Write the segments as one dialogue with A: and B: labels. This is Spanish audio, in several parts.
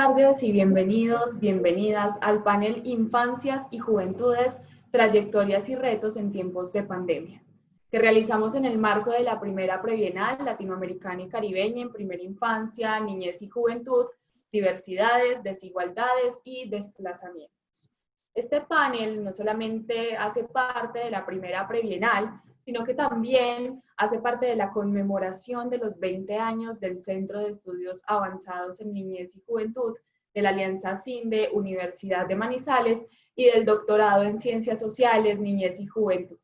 A: tardes y bienvenidos, bienvenidas al panel Infancias y Juventudes, Trayectorias y Retos en Tiempos de Pandemia, que realizamos en el marco de la primera prebienal latinoamericana y caribeña en primera infancia, niñez y juventud, diversidades, desigualdades y desplazamientos. Este panel no solamente hace parte de la primera prebienal, sino que también hace parte de la conmemoración de los 20 años del Centro de Estudios Avanzados en Niñez y Juventud de la Alianza CINDE Universidad de Manizales y del doctorado en Ciencias Sociales, Niñez y Juventud.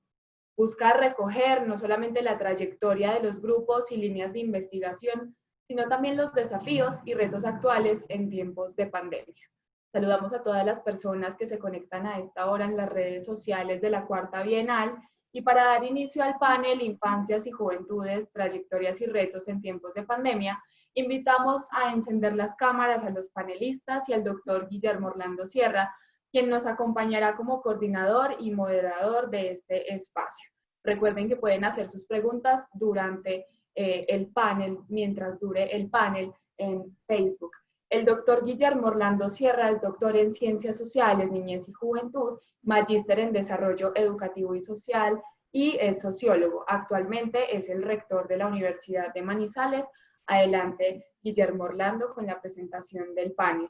A: Busca recoger no solamente la trayectoria de los grupos y líneas de investigación, sino también los desafíos y retos actuales en tiempos de pandemia. Saludamos a todas las personas que se conectan a esta hora en las redes sociales de la Cuarta Bienal. Y para dar inicio al panel Infancias y Juventudes, Trayectorias y Retos en Tiempos de Pandemia, invitamos a encender las cámaras a los panelistas y al doctor Guillermo Orlando Sierra, quien nos acompañará como coordinador y moderador de este espacio. Recuerden que pueden hacer sus preguntas durante el panel, mientras dure el panel en Facebook. El doctor Guillermo Orlando Sierra es doctor en Ciencias Sociales, Niñez y Juventud, magíster en Desarrollo Educativo y Social y es sociólogo. Actualmente es el rector de la Universidad de Manizales. Adelante, Guillermo Orlando, con la presentación del panel.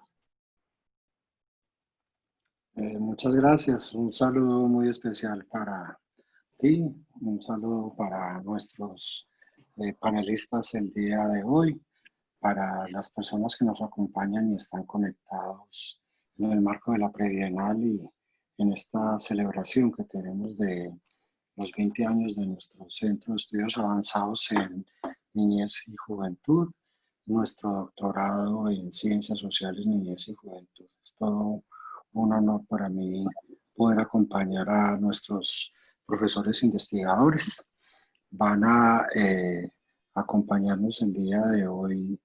B: Muchas gracias. Un saludo muy especial para ti, un saludo para nuestros panelistas el día de hoy, para las personas que nos acompañan y están conectados en el marco de la prebienal y en esta celebración que tenemos de los 20 años de nuestro Centro de Estudios Avanzados en Niñez y Juventud, nuestro doctorado en Ciencias Sociales, Niñez y Juventud. Es todo un honor para mí poder acompañar a nuestros profesores investigadores. Van a acompañarnos el día de hoy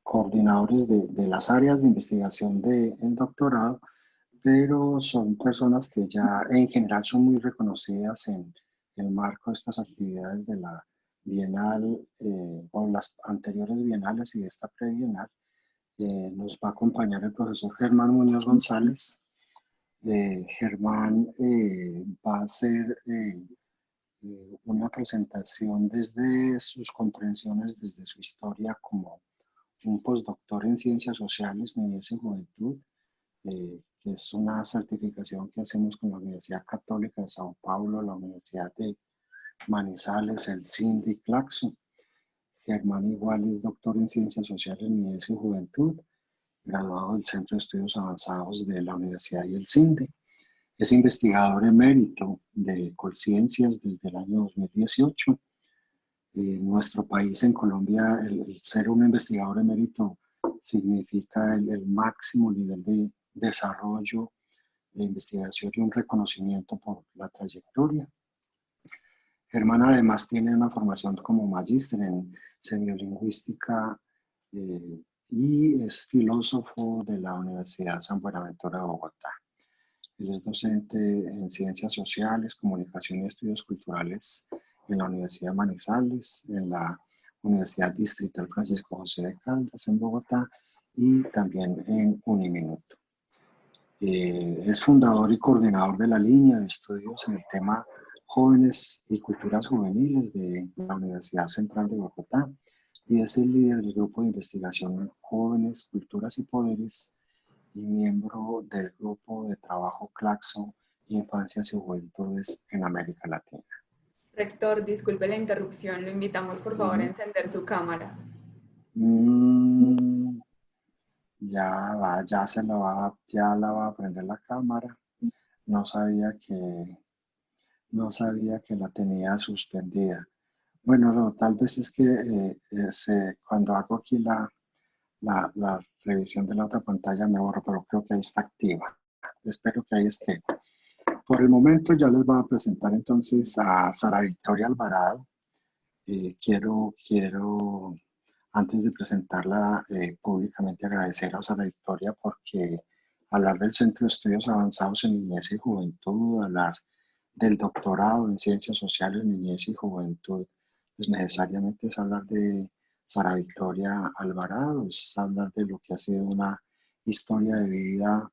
B: coordinadores de las áreas de investigación del doctorado, pero son personas que ya en general son muy reconocidas en el marco de estas actividades de la Bienal o las anteriores bienales y de esta prebienal. Nos va a acompañar el profesor Germán Muñoz González. Germán va a hacer una presentación desde sus comprensiones, desde su historia como un postdoctor en Ciencias Sociales, Niñez y Juventud, que es una certificación que hacemos con la Universidad Católica de Sao Paulo, la Universidad de Manizales, el CINDE y Claxo. Germán igual es doctor en Ciencias Sociales, Niñez y Juventud, graduado del Centro de Estudios Avanzados de la Universidad y el CINDE. Es investigador emérito de Colciencias desde el año 2018. En nuestro país, en Colombia, el ser un investigador emérito significa el máximo nivel de desarrollo, de investigación y un reconocimiento por la trayectoria. Germán además tiene una formación como magíster en semiolingüística y es filósofo de la Universidad San Buenaventura de Bogotá. Él es docente en Ciencias Sociales, Comunicación y Estudios Culturales en la Universidad de Manizales, en la Universidad Distrital Francisco José de Caldas en Bogotá y también en Uniminuto. Es fundador y coordinador de la línea de estudios en el tema Jóvenes y Culturas Juveniles de la Universidad Central de Bogotá y es el líder del grupo de investigación Jóvenes, Culturas y Poderes y miembro del grupo de trabajo Claxo y Infancias y Juventudes en América Latina.
A: Rector, disculpe la interrupción, lo invitamos por favor a encender su cámara.
B: Ya la va a prender la cámara. No sabía que la tenía suspendida. Bueno, no, tal vez es que cuando hago aquí la revisión de la otra pantalla me borro, pero creo que ahí está activa. Espero que ahí esté. Por el momento ya les voy a presentar entonces a Sara Victoria Alvarado. Quiero antes de presentarla públicamente agradecer a Sara Victoria porque hablar del Centro de Estudios Avanzados en Niñez y Juventud, hablar del doctorado en Ciencias Sociales, Niñez y Juventud, pues necesariamente es hablar de Sara Victoria Alvarado, es hablar de lo que ha sido una historia de vida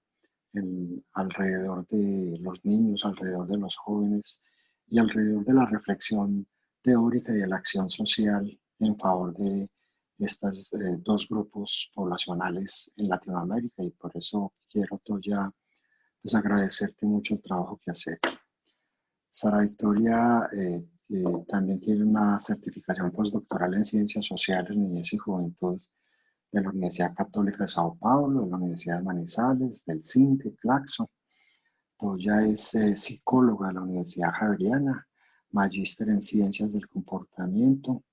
B: alrededor de los niños, alrededor de los jóvenes y alrededor de la reflexión teórica y de la acción social en favor de estos dos grupos poblacionales en Latinoamérica, y por eso quiero, Toya, pues agradecerte mucho el trabajo que has hecho. Sara Victoria también tiene una certificación postdoctoral en Ciencias Sociales, Niñez y Juventud de la Universidad Católica de Sao Paulo, de la Universidad de Manizales, del CINDE, Claxo. Toya es psicóloga de la Universidad Javeriana, magíster en Ciencias del Comportamiento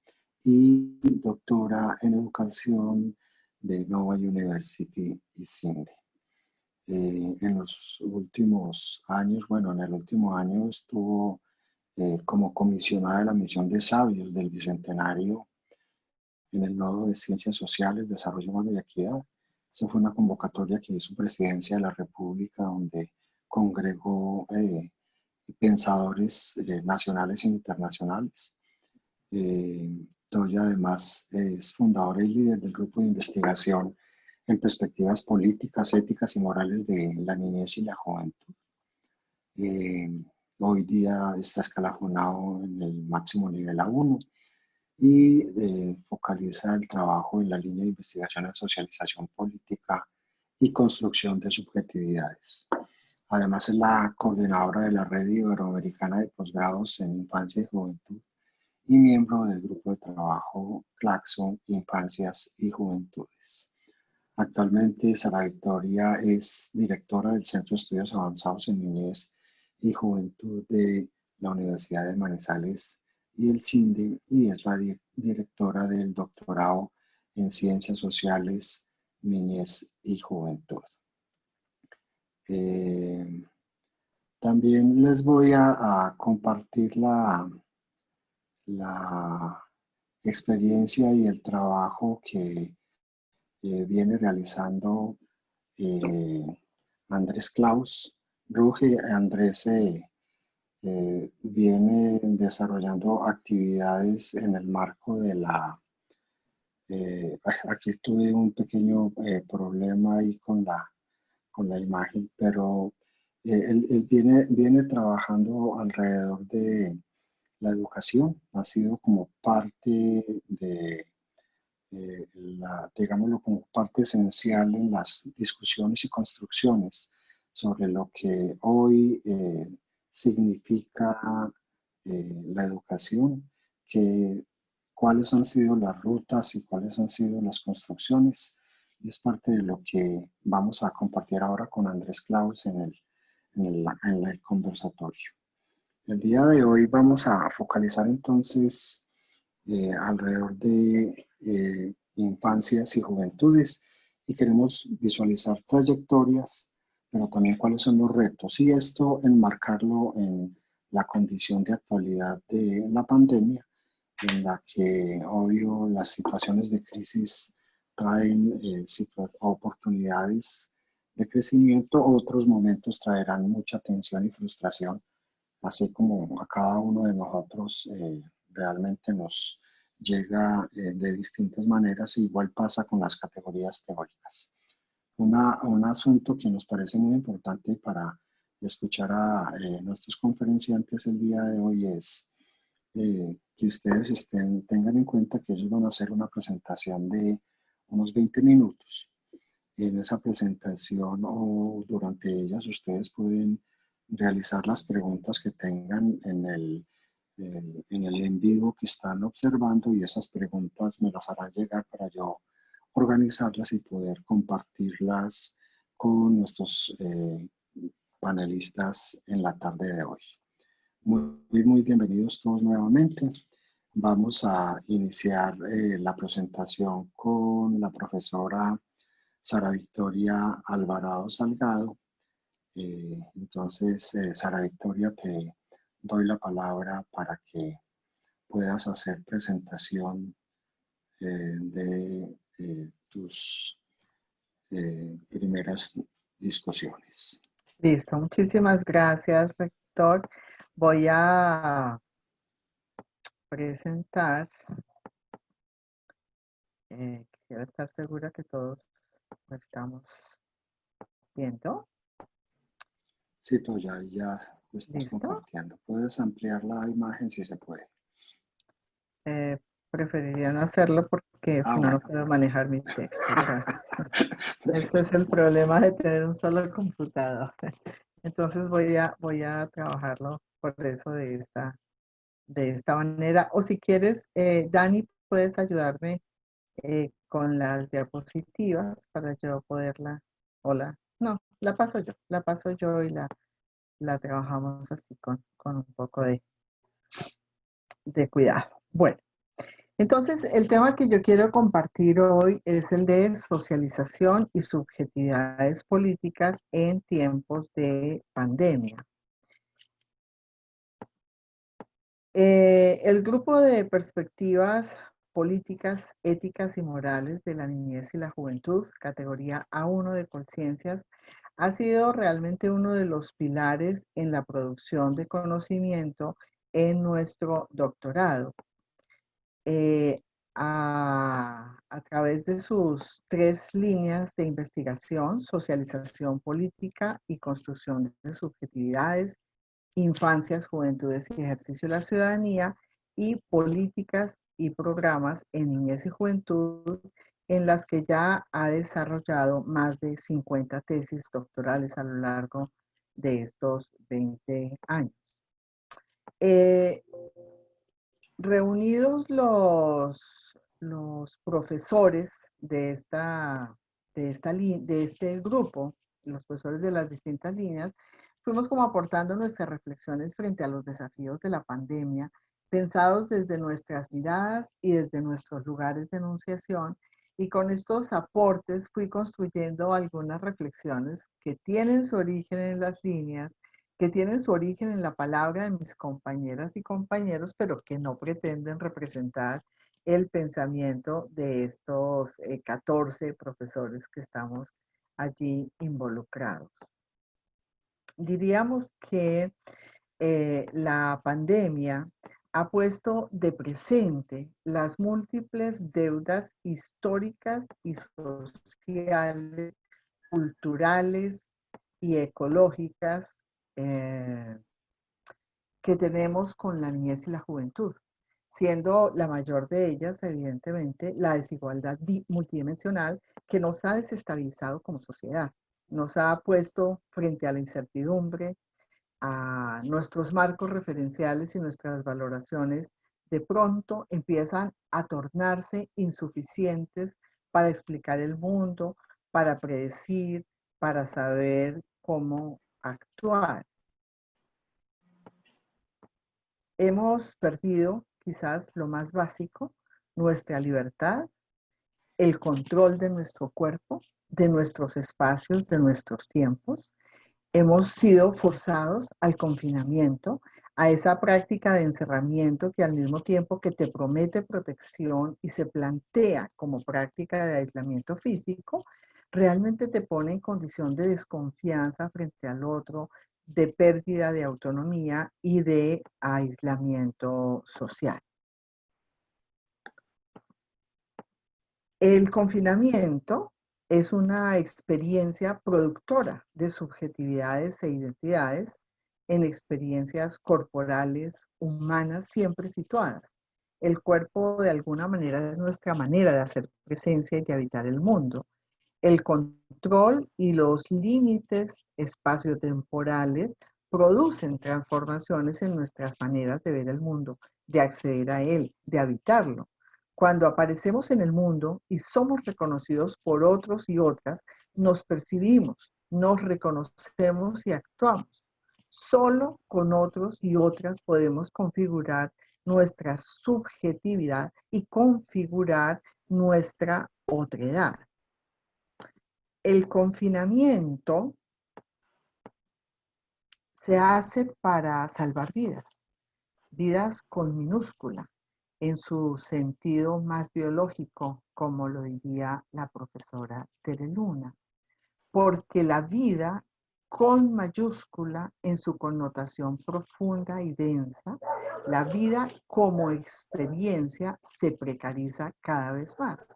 B: y doctora en Educación de Nova University y CINDE. En los últimos años, bueno, en el último año estuvo como comisionada de la misión de sabios del Bicentenario en el Nodo de Ciencias Sociales, Desarrollo Humano y Equidad. Esa fue una convocatoria que hizo Presidencia de la República, donde congregó pensadores nacionales e internacionales. Toya además es fundadora y líder del grupo de investigación en perspectivas políticas, éticas y morales de la niñez y la juventud. Hoy día está escalafonado en el máximo nivel A1 y focaliza el trabajo en la línea de investigación en socialización política y construcción de subjetividades. Además es la coordinadora de la Red Iberoamericana de Posgrados en Infancia y Juventud y miembro del grupo de trabajo Claxo, Infancias y Juventudes. Actualmente Sara Victoria es directora del Centro de Estudios Avanzados en Niñez y Juventud de la Universidad de Manizales y el CINDE, y es la directora del doctorado en Ciencias Sociales, Niñez y Juventud. También les voy a compartir la experiencia y el trabajo que viene realizando Andrés Klaus. Ruge Andrés viene desarrollando actividades en el marco de aquí tuve un pequeño problema ahí con la imagen, pero él viene trabajando alrededor de la educación, ha sido como parte de digámoslo, como parte esencial en las discusiones y construcciones sobre lo que hoy significa la educación, cuáles han sido las rutas y cuáles han sido las construcciones. Y es parte de lo que vamos a compartir ahora con Andrés Klaus en el conversatorio. El día de hoy vamos a focalizar entonces alrededor de infancias y juventudes, y queremos visualizar trayectorias, pero también cuáles son los retos, y esto enmarcarlo en la condición de actualidad de la pandemia, en la que obvio las situaciones de crisis traen oportunidades de crecimiento, otros momentos traerán mucha tensión y frustración, así como a cada uno de nosotros realmente nos llega de distintas maneras. Igual pasa con las categorías teóricas. Un asunto que nos parece muy importante para escuchar a nuestros conferenciantes el día de hoy es que ustedes tengan en cuenta que ellos van a hacer una presentación de unos 20 minutos. En esa presentación o durante ellas ustedes pueden realizar las preguntas que tengan en el en vivo que están observando, y esas preguntas me las harán llegar para yo organizarlas y poder compartirlas con nuestros panelistas en la tarde de hoy. Muy bienvenidos todos nuevamente. Vamos a iniciar la presentación con la profesora Sara Victoria Alvarado Salgado. Entonces, Sara Victoria, te doy la palabra para que puedas hacer presentación de tus primeras discusiones.
C: Listo, muchísimas gracias, rector. Voy a presentar Quisiera estar segura que todos lo estamos viendo.
B: Sí, tú ya estás
C: ¿Listo?
B: compartiendo. Puedes ampliar la imagen si se puede.
C: Preferiría no hacerlo porque
B: Ah,
C: si no, no
B: bueno.
C: puedo manejar mi texto. Gracias. Ese es el problema de tener un solo computador. Entonces voy a trabajarlo por eso de esta manera. O si quieres, Dani, puedes ayudarme con las diapositivas para yo poderla. Hola. No, la paso yo y la trabajamos así con un poco de cuidado. Bueno. Entonces, el tema que yo quiero compartir hoy es el de socialización y subjetividades políticas en tiempos de pandemia. El grupo de perspectivas políticas, éticas y morales de la niñez y la juventud, categoría A1 de conciencias, ha sido realmente uno de los pilares en la producción de conocimiento en nuestro doctorado. A través de sus 3 líneas de investigación: socialización política y construcción de subjetividades, infancias, juventudes y ejercicio de la ciudadanía, y políticas y programas en niñez y juventud, en las que ya ha desarrollado más de 50 tesis doctorales a lo largo de estos 20 años. Reunidos los profesores de este grupo, los profesores de las distintas líneas, fuimos como aportando nuestras reflexiones frente a los desafíos de la pandemia, pensados desde nuestras miradas y desde nuestros lugares de enunciación, y con estos aportes fui construyendo algunas reflexiones que tienen su origen en las líneas, que tienen su origen en la palabra de mis compañeras y compañeros, pero que no pretenden representar el pensamiento de estos 14 profesores que estamos allí involucrados. Diríamos que la pandemia ha puesto de presente las múltiples deudas históricas y sociales, culturales y ecológicas que tenemos con la niñez y la juventud, siendo la mayor de ellas, evidentemente, la desigualdad multidimensional que nos ha desestabilizado como sociedad, nos ha puesto frente a la incertidumbre, a nuestros marcos referenciales y nuestras valoraciones de pronto empiezan a tornarse insuficientes para explicar el mundo, para predecir, para saber cómo actuar. Hemos perdido quizás lo más básico: nuestra libertad, el control de nuestro cuerpo, de nuestros espacios, de nuestros tiempos. Hemos sido forzados al confinamiento, a esa práctica de encerramiento que al mismo tiempo que te promete protección y se plantea como práctica de aislamiento físico, realmente te pone en condición de desconfianza frente al otro, de pérdida de autonomía y de aislamiento social. El confinamiento es una experiencia productora de subjetividades e identidades en experiencias corporales, humanas, siempre situadas. El cuerpo, de alguna manera, es nuestra manera de hacer presencia y de habitar el mundo. El control y los límites espaciotemporales producen transformaciones en nuestras maneras de ver el mundo, de acceder a él, de habitarlo. Cuando aparecemos en el mundo y somos reconocidos por otros y otras, nos percibimos, nos reconocemos y actuamos. Solo con otros y otras podemos configurar nuestra subjetividad y configurar nuestra otredad. El confinamiento se hace para salvar vidas, vidas con minúscula, en su sentido más biológico, como lo diría la profesora Tereluna, porque la vida con mayúscula en su connotación profunda y densa, la vida como experiencia se precariza cada vez más.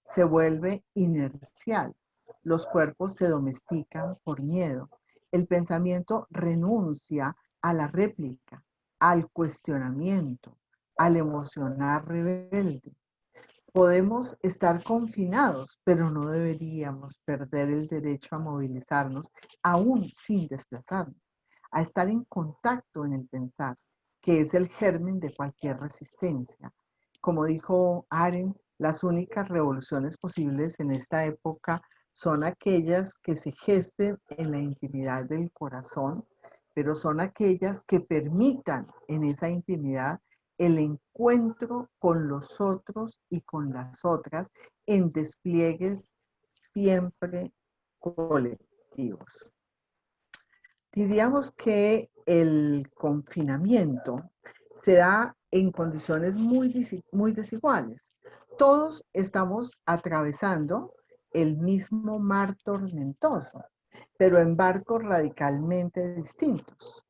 C: se vuelve inercial. Los cuerpos se domestican por miedo. El pensamiento renuncia a la réplica, al cuestionamiento, al emocionar rebelde. Podemos estar confinados, pero no deberíamos perder el derecho a movilizarnos, aún sin desplazarnos, a estar en contacto en el pensar, que es el germen de cualquier resistencia. Como dijo Arendt, las únicas revoluciones posibles en esta época son aquellas que se gesten en la intimidad del corazón, pero son aquellas que permitan en esa intimidad el encuentro con los otros y con las otras en despliegues siempre colectivos. Diríamos que el confinamiento se da en condiciones muy desiguales. Todos estamos atravesando el mismo mar tormentoso, pero en barcos radicalmente distintos.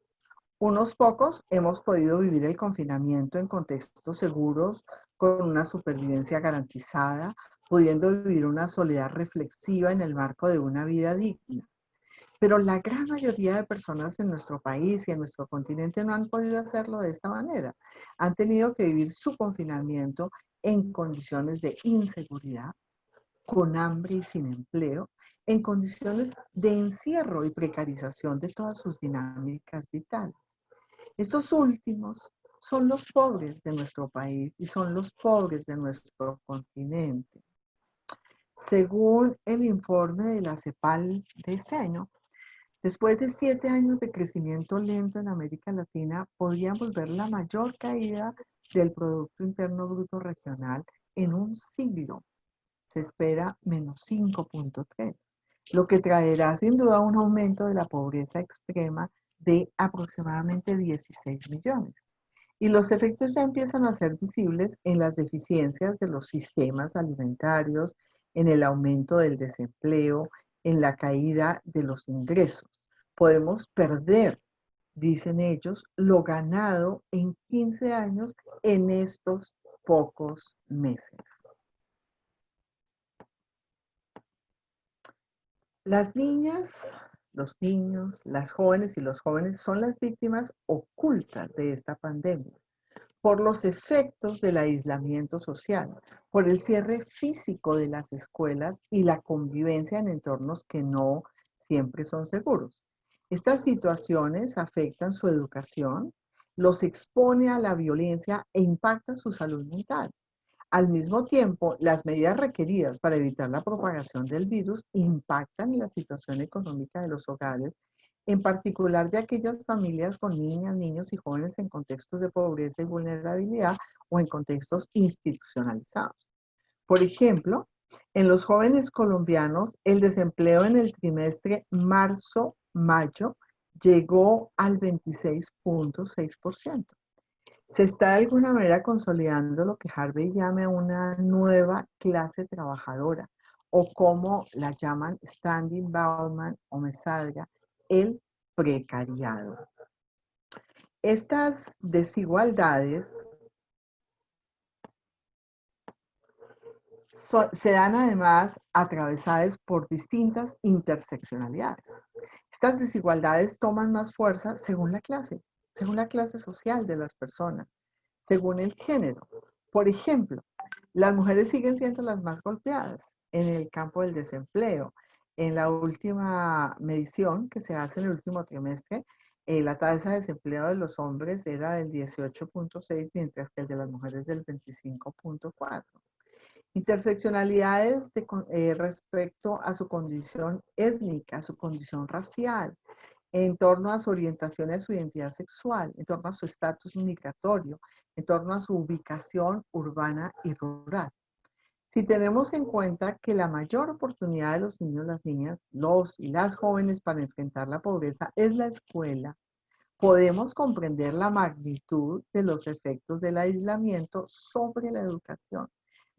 C: Unos pocos hemos podido vivir el confinamiento en contextos seguros, con una supervivencia garantizada, pudiendo vivir una soledad reflexiva en el marco de una vida digna. Pero la gran mayoría de personas en nuestro país y en nuestro continente no han podido hacerlo de esta manera. Han tenido que vivir su confinamiento en condiciones de inseguridad, con hambre y sin empleo, en condiciones de encierro y precarización de todas sus dinámicas vitales. Estos últimos son los pobres de nuestro país y son los pobres de nuestro continente. Según el informe de la CEPAL de este año, después de 7 años de crecimiento lento en América Latina, podríamos ver la mayor caída del Producto Interno Bruto Regional en un siglo. Se espera menos 5.3, lo que traerá sin duda un aumento de la pobreza extrema de aproximadamente 16 millones. Y los efectos ya empiezan a ser visibles en las deficiencias de los sistemas alimentarios, en el aumento del desempleo, en la caída de los ingresos. Podemos perder, dicen ellos, lo ganado en 15 años en estos pocos meses. Las niñas, los niños, las jóvenes y los jóvenes son las víctimas ocultas de esta pandemia por los efectos del aislamiento social, por el cierre físico de las escuelas y la convivencia en entornos que no siempre son seguros. Estas situaciones afectan su educación, los expone a la violencia e impactan su salud mental. Al mismo tiempo, las medidas requeridas para evitar la propagación del virus impactan en la situación económica de los hogares, en particular de aquellas familias con niñas, niños y jóvenes en contextos de pobreza y vulnerabilidad o en contextos institucionalizados. Por ejemplo, en los jóvenes colombianos, el desempleo en el trimestre marzo-mayo llegó al 26.6%. Se está de alguna manera consolidando lo que Harvey llama una nueva clase trabajadora, o como la llaman Standing Bauman o Mesadra, el precariado. Estas desigualdades se dan además atravesadas por distintas interseccionalidades. Estas desigualdades toman más fuerza según la clase social de las personas, según el género. Por ejemplo, las mujeres siguen siendo las más golpeadas en el campo del desempleo. En la última medición que se hace en el último trimestre, la tasa de desempleo de los hombres era del 18.6, mientras que el de las mujeres del 25.4. Interseccionalidades respecto a su condición étnica, a su condición racial, en torno a su orientación y a su identidad sexual, en torno a su estatus migratorio, en torno a su ubicación urbana y rural. Si tenemos en cuenta que la mayor oportunidad de los niños, las niñas, los y las jóvenes para enfrentar la pobreza es la escuela, podemos comprender la magnitud de los efectos del aislamiento sobre la educación,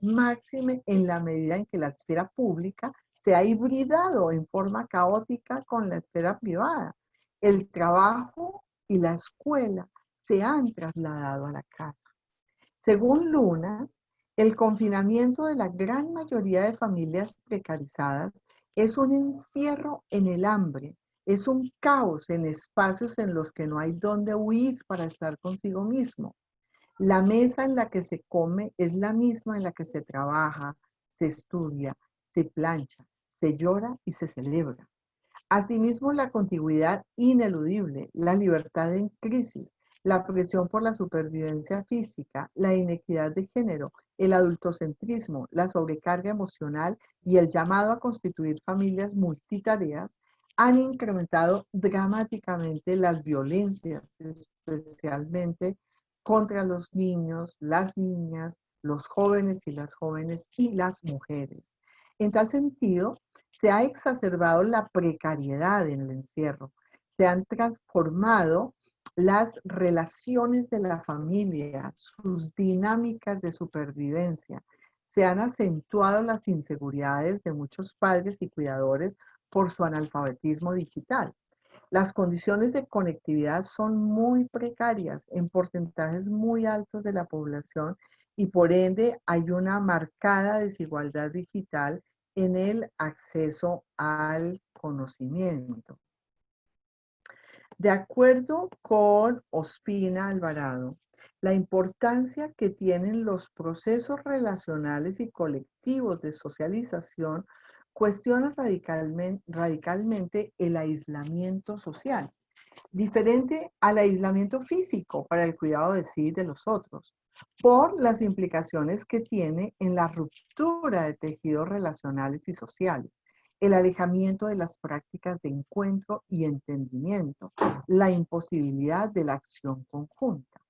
C: máxime en la medida en que la esfera pública se ha hibridado en forma caótica con la esfera privada. El trabajo y la escuela se han trasladado a la casa. Según Luna, El confinamiento de la gran mayoría de familias precarizadas es un encierro en el hambre, es un caos en espacios en los que no hay dónde huir para estar consigo mismo. La mesa en la que se come es la misma en la que se trabaja, se estudia, se plancha, se llora y se celebra. Asimismo, la contigüidad ineludible, la libertad en crisis, la presión por la supervivencia física, la inequidad de género, el adultocentrismo, la sobrecarga emocional y el llamado a constituir familias multitareas han incrementado dramáticamente las violencias, especialmente contra los niños, las niñas, los jóvenes y las mujeres. En tal sentido, se ha exacerbado la precariedad en el encierro, se han transformado las relaciones de la familia, sus dinámicas de supervivencia, se han acentuado las inseguridades de muchos padres y cuidadores por su analfabetismo digital. Las condiciones de conectividad son muy precarias en porcentajes muy altos de la población y por ende hay una marcada desigualdad digital en el acceso al conocimiento. De acuerdo con Ospina Alvarado, la importancia que tienen los procesos relacionales y colectivos de socialización cuestiona radicalmente el aislamiento social, diferente al aislamiento físico para el cuidado de sí y de los otros, por las implicaciones que tiene en la ruptura de tejidos relacionales y sociales, el alejamiento de las prácticas de encuentro y entendimiento, la imposibilidad de la acción conjunta.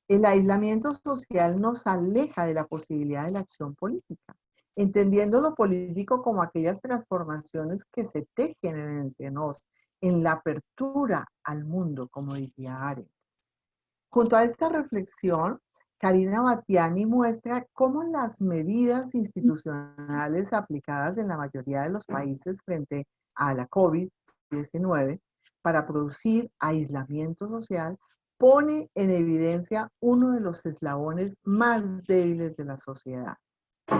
C: El aislamiento social nos aleja de la posibilidad de la acción política, entendiendo lo político como aquellas transformaciones que se tejen entre nos, en la apertura al mundo, como diría Arendt. Junto a esta reflexión, Karina Batiani muestra cómo las medidas institucionales aplicadas en la mayoría de los países frente a la COVID-19 para producir aislamiento social pone en evidencia uno de los eslabones más débiles de la sociedad,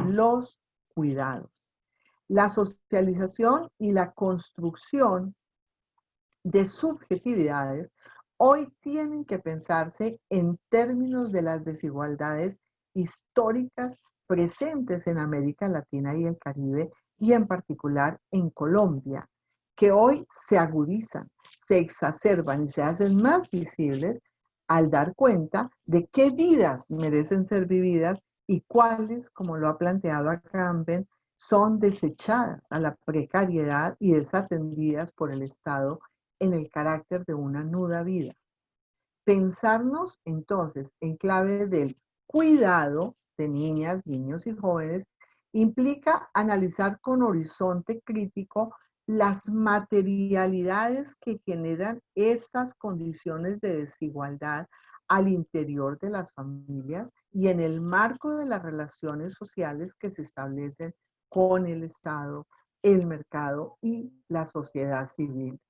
C: los cuidados. La socialización y la construcción de subjetividades hoy tienen que pensarse en términos de las desigualdades históricas presentes en América Latina y el Caribe y en particular en Colombia, que hoy se agudizan, se exacerban y se hacen más visibles al dar cuenta de qué vidas merecen ser vividas y cuáles, como lo ha planteado Agamben, son desechadas a la precariedad y desatendidas por el Estado en el carácter de una nuda vida. Pensarnos entonces en clave del cuidado de niñas, niños y jóvenes implica analizar con horizonte crítico las materialidades que generan esas condiciones de desigualdad al interior de las familias y en el marco de las relaciones sociales que se establecen con el Estado, el mercado y la sociedad civil.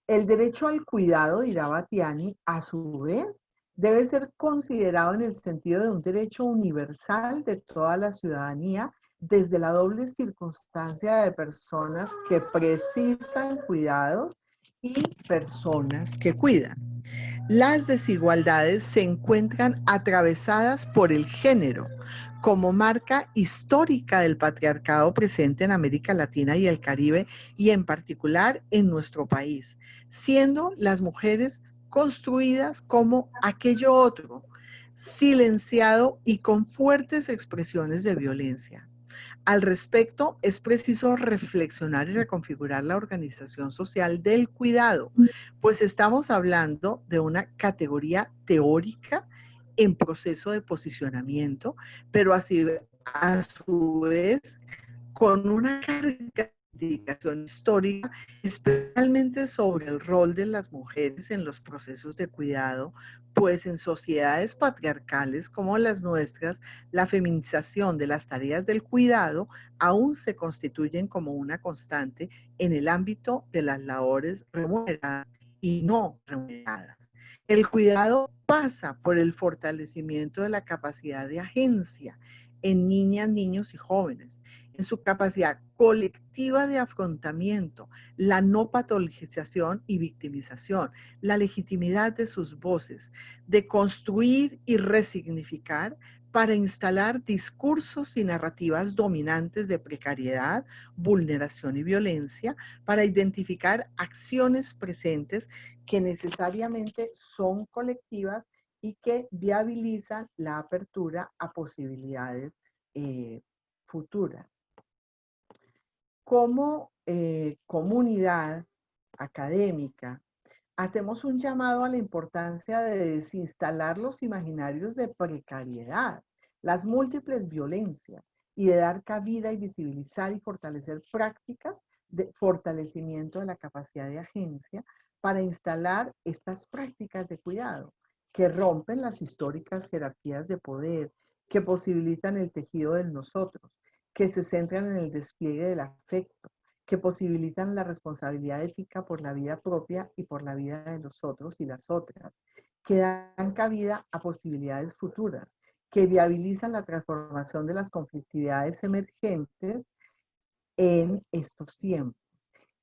C: El derecho al cuidado, dirá Batiani, a su vez, debe ser considerado en el sentido de un derecho universal de toda la ciudadanía desde la doble circunstancia de personas que precisan cuidados y personas que cuidan. Las desigualdades se encuentran atravesadas por el género, como marca histórica del patriarcado presente en América Latina y el Caribe, y en particular en nuestro país, siendo las mujeres construidas como aquello otro, silenciado y con fuertes expresiones de violencia. Al respecto, es preciso reflexionar y reconfigurar la organización social del cuidado, pues estamos hablando de una categoría teórica en proceso de posicionamiento, pero así, a su vez con una carga de indicación histórica, especialmente sobre el rol de las mujeres en los procesos de cuidado, pues en sociedades patriarcales como las nuestras, la feminización de las tareas del cuidado aún se constituyen como una constante en el ámbito de las labores remuneradas y no remuneradas. El cuidado pasa por el fortalecimiento de la capacidad de agencia, en niñas, niños y jóvenes, en su capacidad colectiva de afrontamiento, la no patologización y victimización, la legitimidad de sus voces, de construir y resignificar para instalar discursos y narrativas dominantes de precariedad, vulneración y violencia, para identificar acciones presentes que necesariamente son colectivas y que viabilizan la apertura a posibilidades futuras. Como comunidad académica, hacemos un llamado a la importancia de desinstalar los imaginarios de precariedad, las múltiples violencias y de dar cabida y visibilizar y fortalecer prácticas de fortalecimiento de la capacidad de agencia para instalar estas prácticas de cuidado que rompen las históricas jerarquías de poder, que posibilitan el tejido del nosotros, que se centran en el despliegue del afecto, que posibilitan la responsabilidad ética por la vida propia y por la vida de los otros y las otras, que dan cabida a posibilidades futuras, que viabilizan la transformación de las conflictividades emergentes en estos tiempos.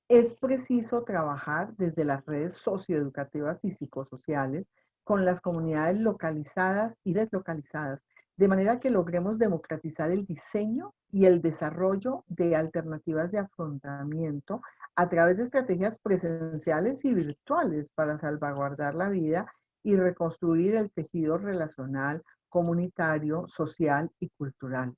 C: Es preciso trabajar desde las redes socioeducativas y psicosociales con las comunidades localizadas y deslocalizadas, de manera que logremos democratizar el diseño y el desarrollo de alternativas de afrontamiento a través de estrategias presenciales y virtuales para salvaguardar la vida y reconstruir el tejido relacional, comunitario, social y cultural.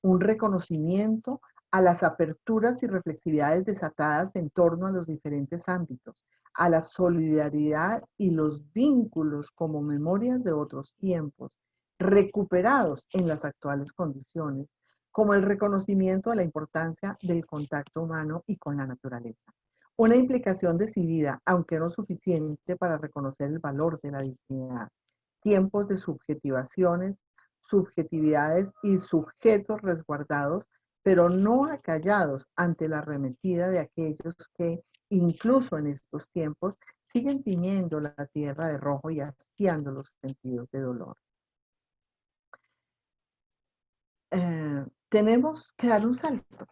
C: Un reconocimiento a las aperturas y reflexividades desatadas en torno a los diferentes ámbitos, a la solidaridad y los vínculos como memorias de otros tiempos, recuperados en las actuales condiciones, como el reconocimiento de la importancia del contacto humano y con la naturaleza. Una implicación decidida, aunque no suficiente, para reconocer el valor de la dignidad. Tiempos de subjetivaciones, subjetividades y sujetos resguardados, pero no acallados ante la arremetida de aquellos que, incluso en estos tiempos, siguen tiñendo la tierra de rojo y hastiando los sentidos de dolor. Tenemos que dar un salto,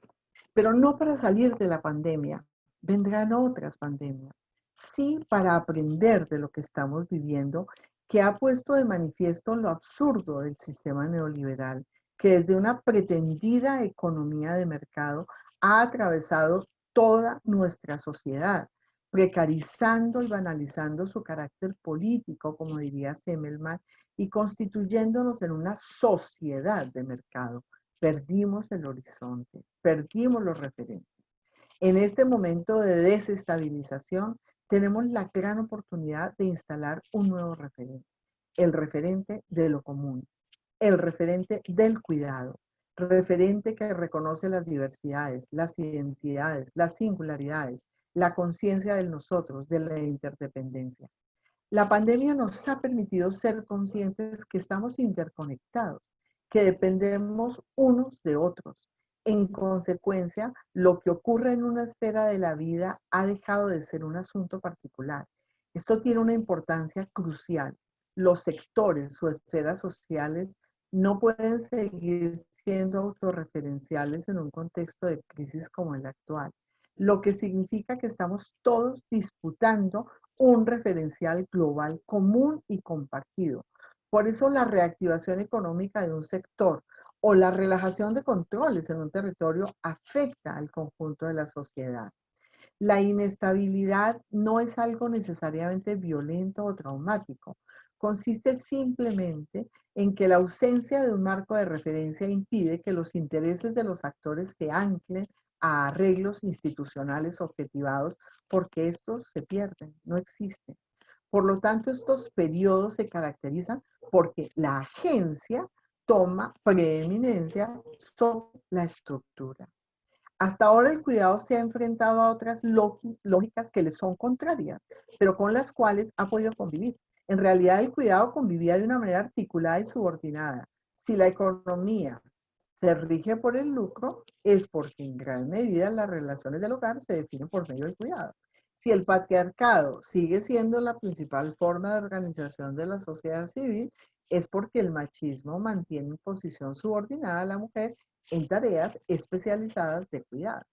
C: pero no para salir de la pandemia. Vendrán otras pandemias. Sí, para aprender de lo que estamos viviendo, que ha puesto de manifiesto lo absurdo del sistema neoliberal, que desde una pretendida economía de mercado ha atravesado toda nuestra sociedad, precarizando y banalizando su carácter político, como diría Semmelman, y constituyéndonos en una sociedad de mercado. Perdimos el horizonte, perdimos los referentes. En este momento de desestabilización, tenemos la gran oportunidad de instalar un nuevo referente, el referente de lo común, el referente del cuidado, referente que reconoce las diversidades, las identidades, las singularidades, la conciencia del nosotros, de la interdependencia. La pandemia nos ha permitido ser conscientes que estamos interconectados, que dependemos unos de otros. En consecuencia, lo que ocurre en una esfera de la vida ha dejado de ser un asunto particular. Esto tiene una importancia crucial. Los sectores o esferas sociales no pueden seguir siendo autorreferenciales en un contexto de crisis como el actual, lo que significa que estamos todos disputando un referencial global común y compartido. Por eso la reactivación económica de un sector o la relajación de controles en un territorio afecta al conjunto de la sociedad. La inestabilidad no es algo necesariamente violento o traumático. Consiste simplemente en que la ausencia de un marco de referencia impide que los intereses de los actores se anclen a arreglos institucionales objetivados, porque estos se pierden, no existen. Por lo tanto, estos periodos se caracterizan porque la agencia toma preeminencia sobre la estructura. Hasta ahora el cuidado se ha enfrentado a otras lógicas que le son contrarias, pero con las cuales ha podido convivir. En realidad el cuidado convivía de una manera articulada y subordinada. Si la economía se rige por el lucro, es porque en gran medida las relaciones del hogar se definen por medio del cuidado. Si el patriarcado sigue siendo la principal forma de organización de la sociedad civil, es porque el machismo mantiene en posición subordinada a la mujer en tareas especializadas de cuidado.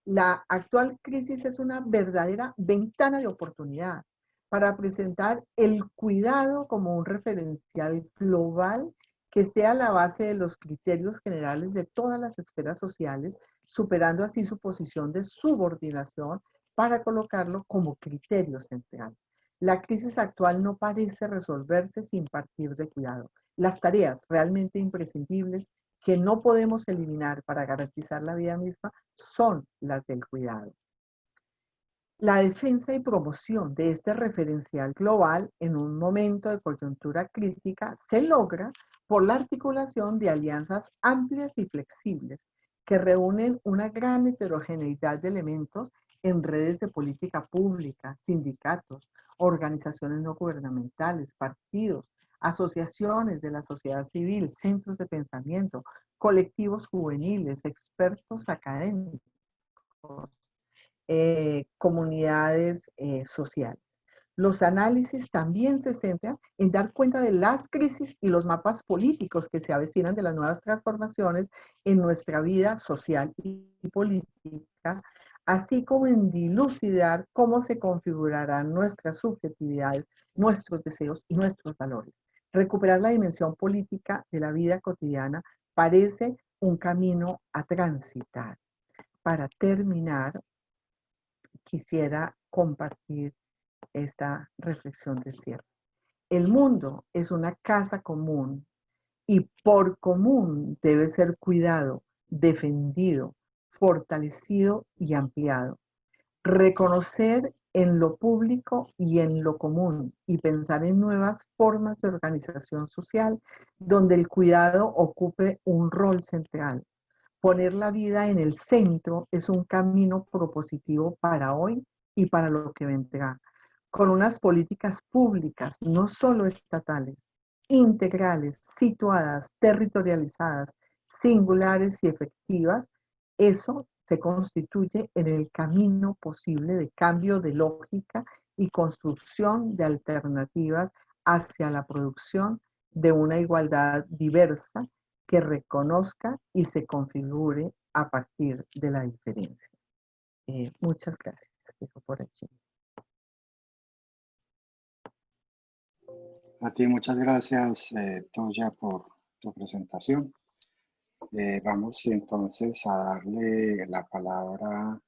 C: La actual crisis es una verdadera ventana de oportunidad para presentar el cuidado como un referencial global que esté a la base de los criterios generales de todas las esferas sociales, superando así su posición de subordinación para colocarlo como criterio central. La crisis actual no parece resolverse sin partir de cuidado. Las tareas realmente imprescindibles que no podemos eliminar para garantizar la vida misma son las del cuidado. La defensa y promoción de este referencial global en un momento de coyuntura crítica se logra por la articulación de alianzas amplias y flexibles que reúnen una gran heterogeneidad de elementos en redes de política pública, sindicatos, organizaciones no gubernamentales, partidos, asociaciones de la sociedad civil, centros de pensamiento, colectivos juveniles, expertos académicos, comunidades sociales. Los análisis también se centran en dar cuenta de las crisis y los mapas políticos que se avecinan de las nuevas transformaciones en nuestra vida social y política, así como en dilucidar cómo se configurarán nuestras subjetividades, nuestros deseos y nuestros valores. Recuperar la dimensión política de la vida cotidiana parece un camino a transitar. Para terminar, quisiera compartir esta reflexión de cierre. El mundo es una casa común y por común debe ser cuidado, defendido, fortalecido y ampliado. Reconocer en lo público y en lo común y pensar en nuevas formas de organización social donde el cuidado ocupe un rol central. Poner la vida en el centro es un camino propositivo para hoy y para lo que vendrá, con unas políticas públicas, no solo estatales, integrales, situadas, territorializadas, singulares y efectivas. Eso se constituye en el camino posible de cambio de lógica y construcción de alternativas hacia la producción de una igualdad diversa que reconozca y se configure a partir de la diferencia. Muchas gracias. Dejo por aquí.
B: A ti muchas gracias, Toya, por tu presentación. Vamos entonces a darle la palabra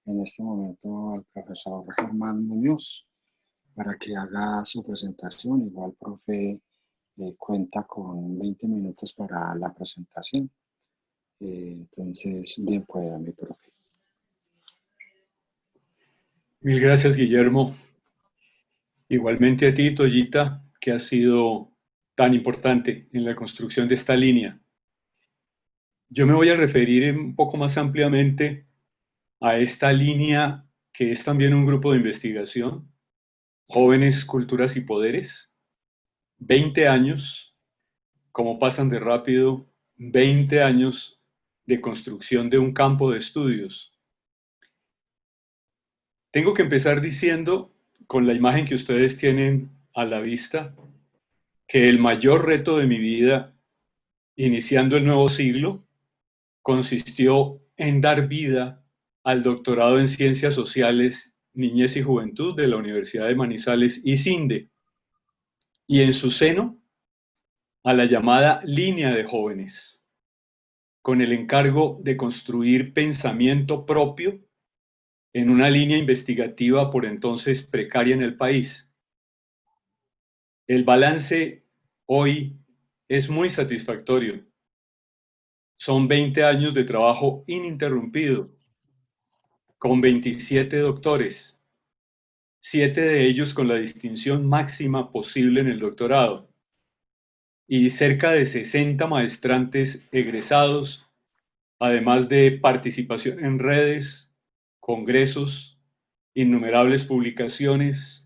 B: en este momento al profesor Germán Muñoz para que haga su presentación. Igual, profe, cuenta con 20 minutos para la presentación. Entonces, bien pueda, mi profe.
D: Mil gracias, Guillermo. Igualmente a ti, Toyita, que has sido tan importante en la construcción de esta línea. Yo me voy a referir un poco más ampliamente a esta línea que es también un grupo de investigación, Jóvenes, Culturas y Poderes. 20 años, como pasan de rápido, 20 años de construcción de un campo de estudios. Tengo que empezar diciendo, con la imagen que ustedes tienen a la vista, que el mayor reto de mi vida, iniciando el nuevo siglo, consistió en dar vida al doctorado en Ciencias Sociales, Niñez y Juventud de la Universidad de Manizales y CINDE, y en su seno a la llamada Línea de Jóvenes, con el encargo de construir pensamiento propio en una línea investigativa por entonces precaria en el país. El balance hoy es muy satisfactorio. Son 20 años de trabajo ininterrumpido, con 27 doctores, 7 de ellos con la distinción máxima posible en el doctorado, y cerca de 60 maestrantes egresados, además de participación en redes, congresos, innumerables publicaciones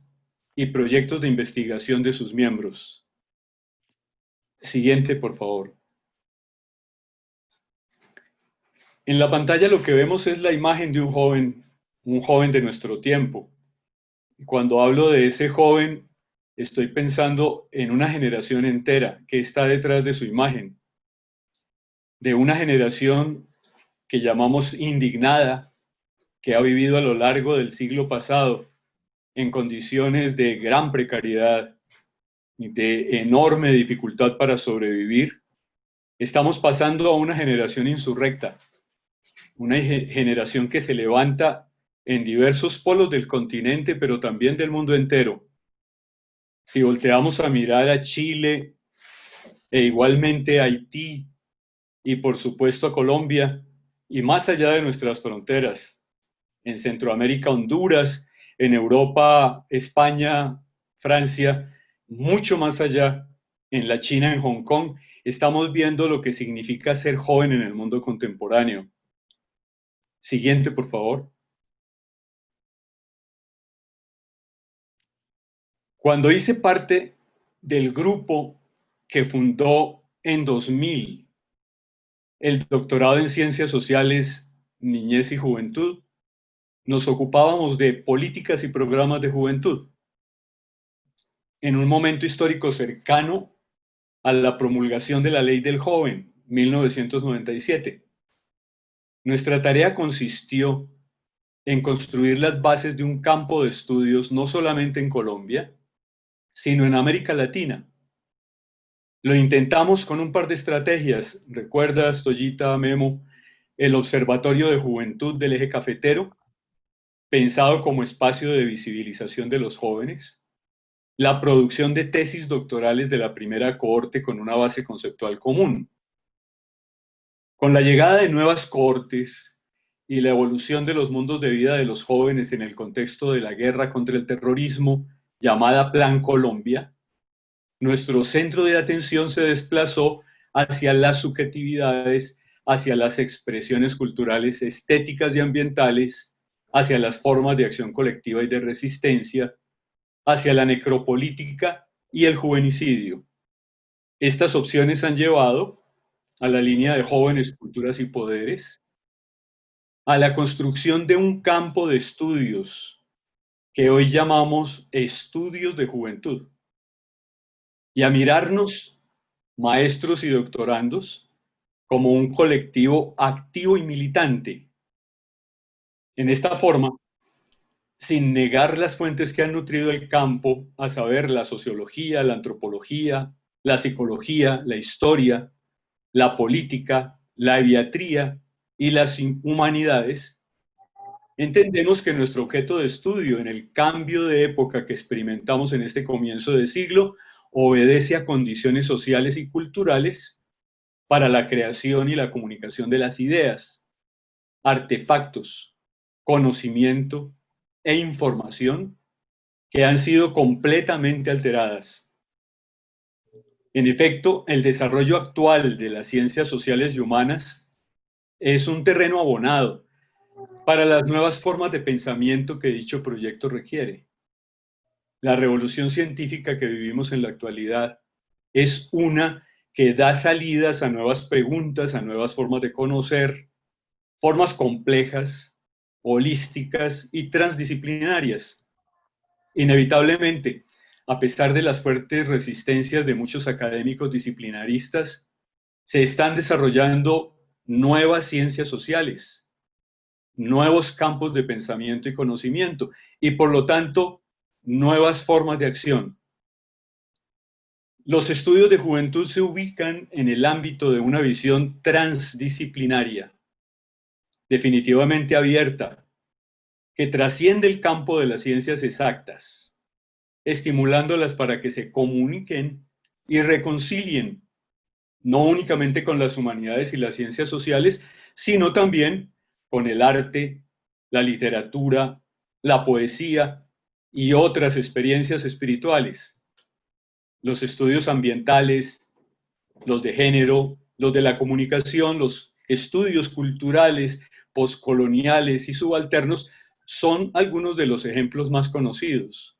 D: y proyectos de investigación de sus miembros. Siguiente, por favor. En la pantalla lo que vemos es la imagen de un joven de nuestro tiempo. Y cuando hablo de ese joven, estoy pensando en una generación entera que está detrás de su imagen, de una generación que llamamos indignada, que ha vivido a lo largo del siglo pasado en condiciones de gran precariedad, de enorme dificultad para sobrevivir. Estamos pasando a una generación insurrecta, una generación que se levanta en diversos polos del continente, pero también del mundo entero. Si volteamos a mirar a Chile e igualmente a Haití y por supuesto a Colombia y más allá de nuestras fronteras, en Centroamérica, Honduras, en Europa, España, Francia, mucho más allá, en la China, en Hong Kong, estamos viendo lo que significa ser joven en el mundo contemporáneo. Siguiente, por favor. Cuando hice parte del grupo que fundó en 2000 el doctorado en Ciencias Sociales, Niñez y Juventud, nos ocupábamos de políticas y programas de juventud en un momento histórico cercano a la promulgación de la Ley del Joven, 1997. Nuestra tarea consistió en construir las bases de un campo de estudios no solamente en Colombia, sino en América Latina. Lo intentamos con un par de estrategias. ¿Recuerdas, Toyita, Memo, el Observatorio de Juventud del Eje Cafetero, pensado como espacio de visibilización de los jóvenes? La producción de tesis doctorales de la primera cohorte con una base conceptual común. Con la llegada de nuevas cohortes y la evolución de los mundos de vida de los jóvenes en el contexto de la guerra contra el terrorismo, llamada Plan Colombia, nuestro centro de atención se desplazó hacia las subjetividades, hacia las expresiones culturales, estéticas y ambientales, hacia las formas de acción colectiva y de resistencia, hacia la necropolítica y el juvenicidio. Estas opciones han llevado a la línea de Jóvenes, Culturas y Poderes, a la construcción de un campo de estudios que hoy llamamos estudios de juventud, y a mirarnos, maestros y doctorandos, como un colectivo activo y militante. En esta forma, sin negar las fuentes que han nutrido el campo, a saber, la sociología, la antropología, la psicología, la historia, la política, la eviatría y las humanidades, entendemos que nuestro objeto de estudio en el cambio de época que experimentamos en este comienzo de siglo obedece a condiciones sociales y culturales para la creación y la comunicación de las ideas, artefactos, conocimiento e información que han sido completamente alteradas. En efecto, el desarrollo actual de las ciencias sociales y humanas es un terreno abonado para las nuevas formas de pensamiento que dicho proyecto requiere. La revolución científica que vivimos en la actualidad es una que da salidas a nuevas preguntas, a nuevas formas de conocer, formas complejas, holísticas y transdisciplinarias. Inevitablemente, a pesar de las fuertes resistencias de muchos académicos disciplinaristas, se están desarrollando nuevas ciencias sociales, nuevos campos de pensamiento y conocimiento, y por lo tanto, nuevas formas de acción. Los estudios de juventud se ubican en el ámbito de una visión transdisciplinaria, definitivamente abierta, que trasciende el campo de las ciencias exactas, estimulándolas para que se comuniquen y reconcilien, no únicamente con las humanidades y las ciencias sociales, sino también con el arte, la literatura, la poesía y otras experiencias espirituales. Los estudios ambientales, los de género, los de la comunicación, los estudios culturales, poscoloniales y subalternos son algunos de los ejemplos más conocidos.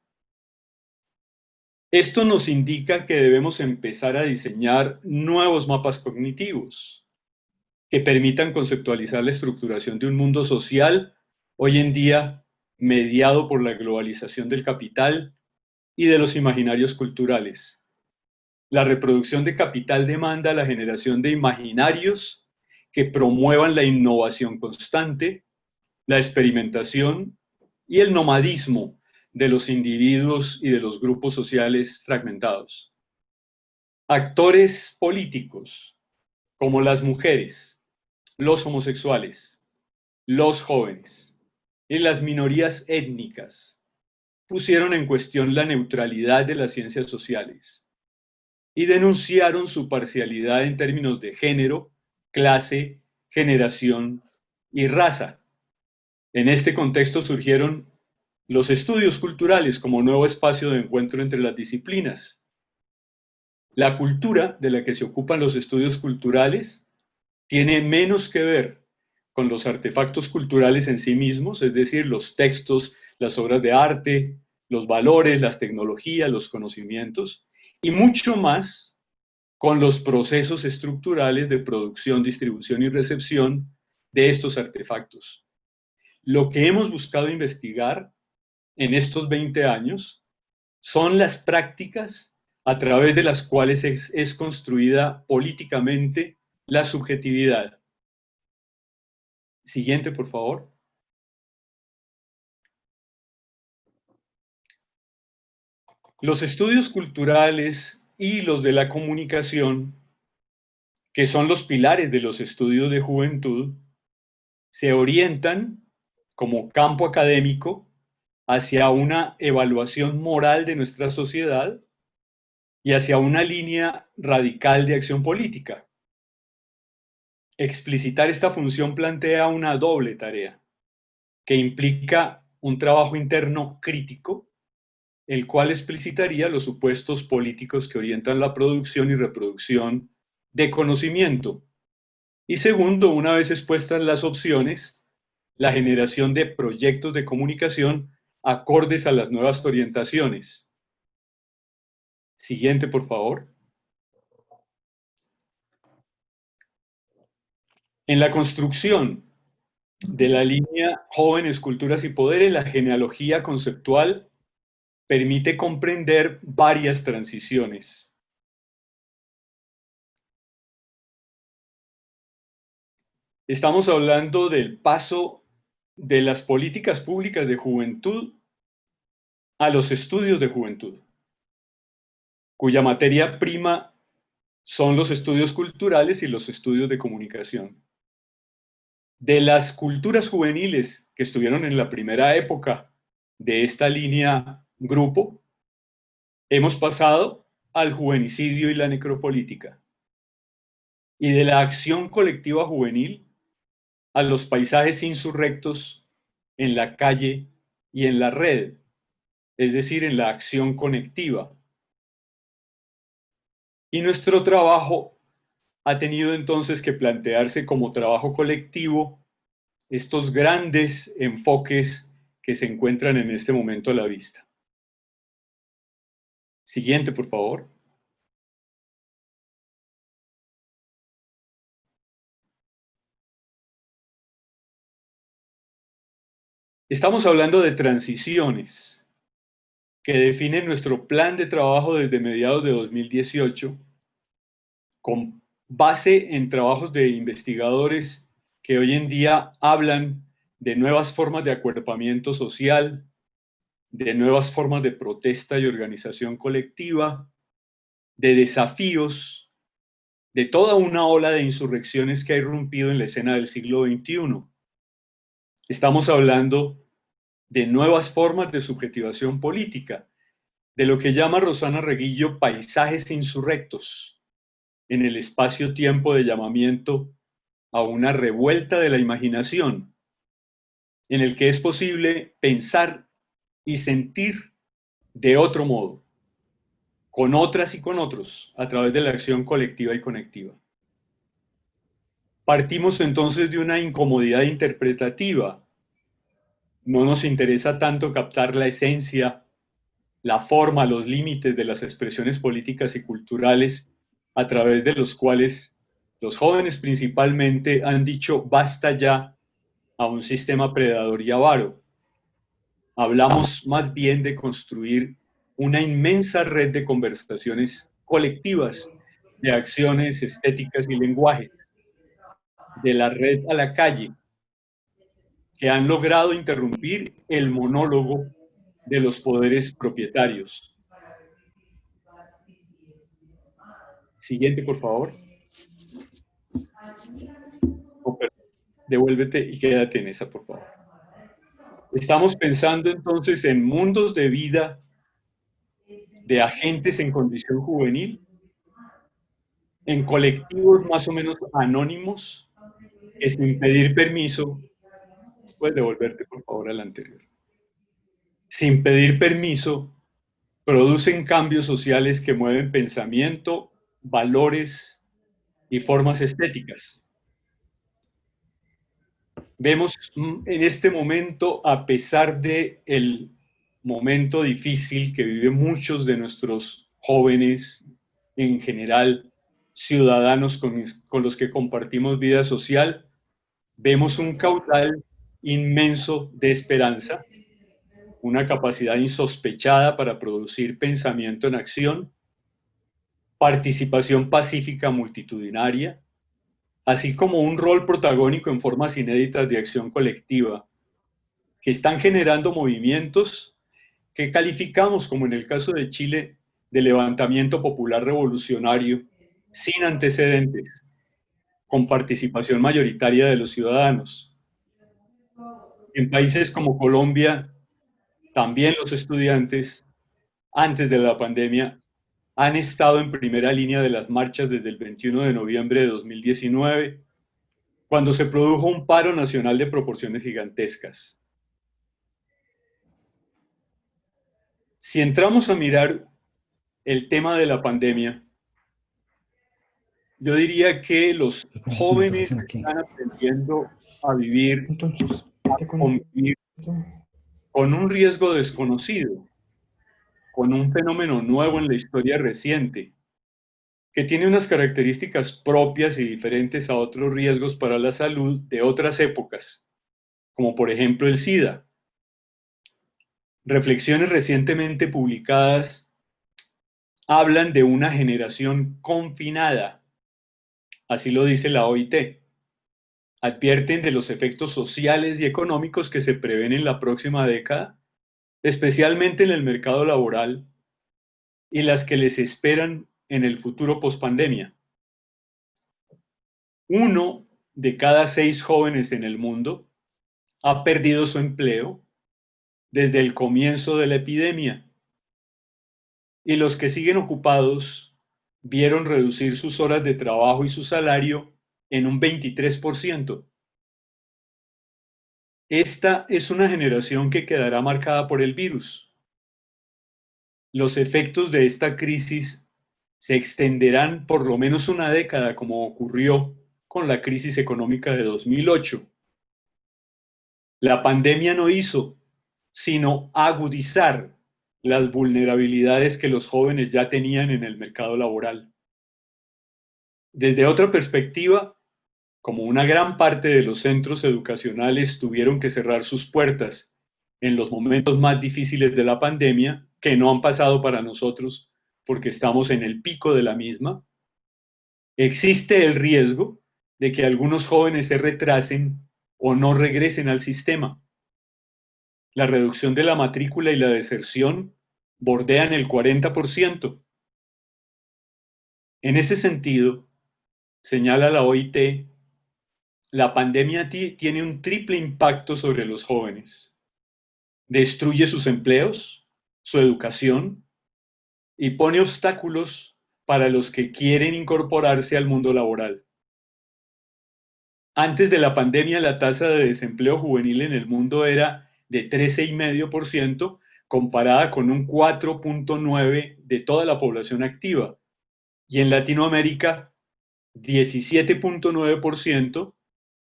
D: Esto nos indica que debemos empezar a diseñar nuevos mapas cognitivos que permitan conceptualizar la estructuración de un mundo social hoy en día mediado por la globalización del capital y de los imaginarios culturales. La reproducción de capital demanda la generación de imaginarios que promuevan la innovación constante, la experimentación y el nomadismo de los individuos y de los grupos sociales fragmentados. Actores políticos como las mujeres, los homosexuales, los jóvenes y las minorías étnicas pusieron en cuestión la neutralidad de las ciencias sociales y denunciaron su parcialidad en términos de género, clase, generación y raza. En este contexto surgieron los estudios culturales como nuevo espacio de encuentro entre las disciplinas. La cultura de la que se ocupan los estudios culturales tiene menos que ver con los artefactos culturales en sí mismos, es decir, los textos, las obras de arte, los valores, las tecnologías, los conocimientos, y mucho más con los procesos estructurales de producción, distribución y recepción de estos artefactos. Lo que hemos buscado investigar en estos 20 años son las prácticas a través de las cuales es construida políticamente la subjetividad. Siguiente, por favor. Los estudios culturales y los de la comunicación, que son los pilares de los estudios de juventud, se orientan como campo académico hacia una evaluación moral de nuestra sociedad y hacia una línea radical de acción política. Explicitar esta función plantea una doble tarea, que implica un trabajo interno crítico, el cual explicitaría los supuestos políticos que orientan la producción y reproducción de conocimiento. Y segundo, una vez expuestas las opciones, la generación de proyectos de comunicación acordes a las nuevas orientaciones. Siguiente, por favor. En la construcción de la línea Jóvenes, Culturas y Poderes, la genealogía conceptual permite comprender varias transiciones. Estamos hablando del paso de las políticas públicas de juventud a los estudios de juventud, cuya materia prima son los estudios culturales y los estudios de comunicación. De las culturas juveniles que estuvieron en la primera época de esta línea grupo, hemos pasado al juvenicidio y la necropolítica, y de la acción colectiva juvenil a los paisajes insurrectos en la calle y en la red, es decir, en la acción conectiva. Y nuestro trabajo ha tenido entonces que plantearse como trabajo colectivo estos grandes enfoques que se encuentran en este momento a la vista. Siguiente, por favor. Estamos hablando de transiciones que definen nuestro plan de trabajo desde mediados de 2018, con base en trabajos de investigadores que hoy en día hablan de nuevas formas de acuerpamiento social, de nuevas formas de protesta y organización colectiva, de desafíos, de toda una ola de insurrecciones que ha irrumpido en la escena del siglo XXI. Estamos hablando de nuevas formas de subjetivación política, de lo que llama Rosana Reguillo paisajes insurrectos, en el espacio-tiempo de llamamiento a una revuelta de la imaginación, en el que es posible pensar y sentir de otro modo, con otras y con otros, a través de la acción colectiva y conectiva. Partimos entonces de una incomodidad interpretativa. No nos interesa tanto captar la esencia, la forma, los límites de las expresiones políticas y culturales a través de los cuales los jóvenes principalmente han dicho basta ya a un sistema predador y avaro. Hablamos más bien de construir una inmensa red de conversaciones colectivas, de acciones estéticas y lenguajes, de la red a la calle, que han logrado interrumpir el monólogo de los poderes propietarios. Siguiente, por favor. Oh, devuélvete y quédate en esa, por favor. Estamos pensando entonces en mundos de vida de agentes en condición juvenil, en colectivos más o menos anónimos, que sin pedir permiso, puedes devolverte por favor al anterior, sin pedir permiso, producen cambios sociales que mueven pensamiento, valores y formas estéticas. Vemos en este momento, a pesar de el momento difícil que viven muchos de nuestros jóvenes, en general, ciudadanos con los que compartimos vida social, vemos un caudal inmenso de esperanza, una capacidad insospechada para producir pensamiento en acción, participación pacífica multitudinaria, así como un rol protagónico en formas inéditas de acción colectiva, que están generando movimientos que calificamos, como en el caso de Chile, de levantamiento popular revolucionario, sin antecedentes, con participación mayoritaria de los ciudadanos. En países como Colombia, también los estudiantes, antes de la pandemia, han estado en primera línea de las marchas desde el 21 de noviembre de 2019, cuando se produjo un paro nacional de proporciones gigantescas. Si entramos a mirar el tema de la pandemia, yo diría que los jóvenes están aprendiendo a vivir, a convivir con un riesgo desconocido, con un fenómeno nuevo en la historia reciente, que tiene unas características propias y diferentes a otros riesgos para la salud de otras épocas, como por ejemplo el SIDA. Reflexiones recientemente publicadas hablan de una generación confinada, así lo dice la OIT. Advierten de los efectos sociales y económicos que se prevén en la próxima década, especialmente en el mercado laboral, y las que les esperan en el futuro pospandemia. 1 de cada 6 jóvenes en el mundo ha perdido su empleo desde el comienzo de la epidemia, y los que siguen ocupados vieron reducir sus horas de trabajo y su salario en un 23%. Esta es una generación que quedará marcada por el virus. Los efectos de esta crisis se extenderán por lo menos una década, como ocurrió con la crisis económica de 2008. La pandemia no hizo sino agudizar las vulnerabilidades que los jóvenes ya tenían en el mercado laboral. Desde otra perspectiva, como una gran parte de los centros educacionales tuvieron que cerrar sus puertas en los momentos más difíciles de la pandemia, que no han pasado para nosotros porque estamos en el pico de la misma, existe el riesgo de que algunos jóvenes se retrasen o no regresen al sistema. La reducción de la matrícula y la deserción bordean el 40%. En ese sentido, señala la OIT, la pandemia tiene un triple impacto sobre los jóvenes. Destruye sus empleos, su educación y pone obstáculos para los que quieren incorporarse al mundo laboral. Antes de la pandemia, la tasa de desempleo juvenil en el mundo era de 13,5%, comparada con un 4,9% de toda la población activa. Y en Latinoamérica, 17,9%,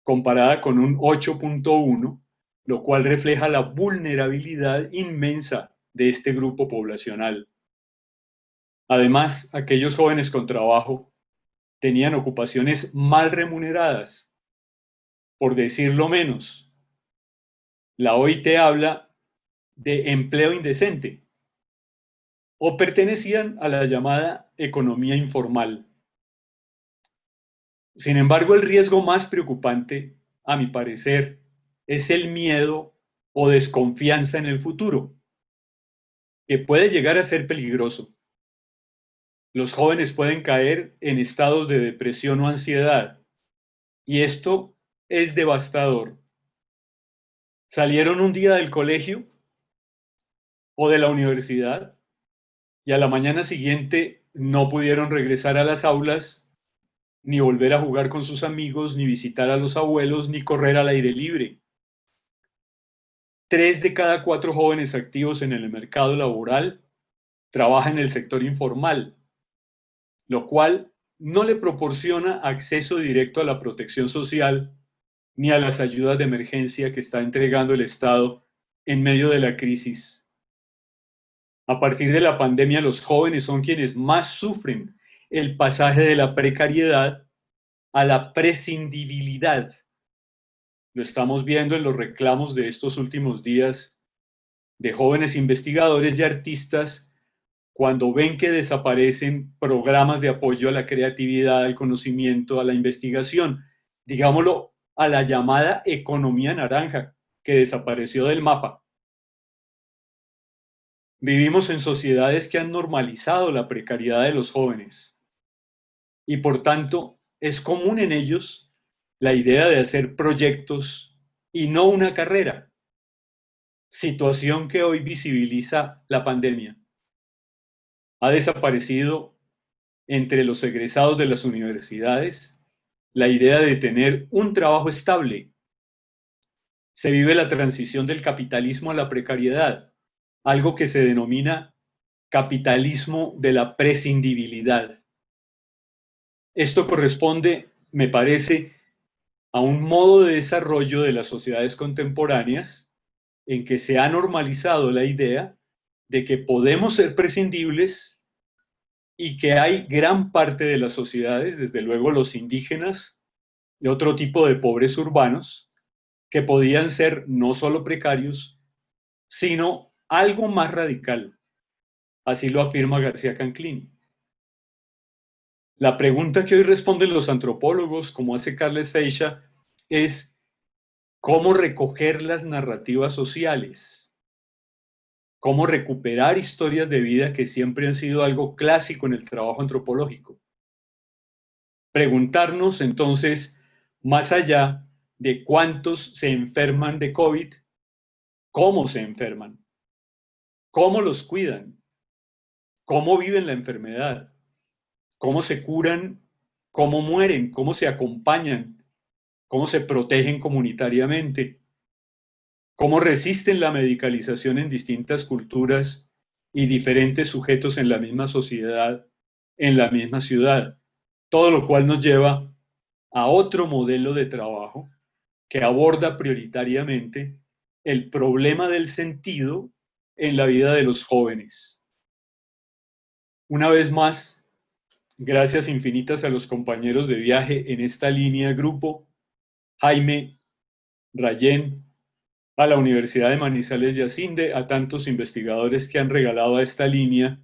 D: comparada con un 8,1%, lo cual refleja la vulnerabilidad inmensa de este grupo poblacional. Además, aquellos jóvenes con trabajo tenían ocupaciones mal remuneradas, por decirlo menos. La OIT habla de empleo indecente. o pertenecían a la llamada economía informal. Sin embargo, el riesgo más preocupante, a mi parecer, es el miedo o desconfianza en el futuro, que puede llegar a ser peligroso. Los jóvenes pueden caer en estados de depresión o ansiedad, y esto es devastador. Salieron un día del colegio o de la universidad y a la mañana siguiente no pudieron regresar a las aulas, ni volver a jugar con sus amigos, ni visitar a los abuelos, ni correr al aire libre. 3 de cada 4 jóvenes activos en el mercado laboral trabajan en el sector informal, lo cual no le proporciona acceso directo a la protección social ni a las ayudas de emergencia que está entregando el Estado en medio de la crisis. A partir de la pandemia, los jóvenes son quienes más sufren el pasaje de la precariedad a la prescindibilidad. Lo estamos viendo en los reclamos de estos últimos días de jóvenes investigadores y artistas cuando ven que desaparecen programas de apoyo a la creatividad, al conocimiento, a la investigación, digámoslo, a la llamada economía naranja, que desapareció del mapa. Vivimos en sociedades que han normalizado la precariedad de los jóvenes y por tanto es común en ellos la idea de hacer proyectos y no una carrera, situación que hoy visibiliza la pandemia. Ha desaparecido entre los egresados de las universidades la idea de tener un trabajo estable. Se vive la transición del capitalismo a la precariedad, algo que se denomina capitalismo de la prescindibilidad. Esto corresponde, me parece, a un modo de desarrollo de las sociedades contemporáneas en que se ha normalizado la idea de que podemos ser prescindibles y que hay gran parte de las sociedades, desde luego los indígenas y otro tipo de pobres urbanos, que podían ser no solo precarios, sino algo más radical. Así lo afirma García Canclini. La pregunta que hoy responden los antropólogos, como hace Carles Feixa, es cómo recoger las narrativas sociales, cómo recuperar historias de vida que siempre han sido algo clásico en el trabajo antropológico. Preguntarnos entonces, más allá de cuántos se enferman de COVID, cómo se enferman, cómo los cuidan, cómo viven la enfermedad, cómo se curan, cómo mueren, cómo se acompañan, cómo se protegen comunitariamente, cómo resisten la medicalización en distintas culturas y diferentes sujetos en la misma sociedad, en la misma ciudad, todo lo cual nos lleva a otro modelo de trabajo que aborda prioritariamente el problema del sentido en la vida de los jóvenes. Una vez más, gracias infinitas a los compañeros de viaje en esta línea grupo, Jaime, Rayén, a la Universidad de Manizales y a CINDE, a tantos investigadores que han regalado a esta línea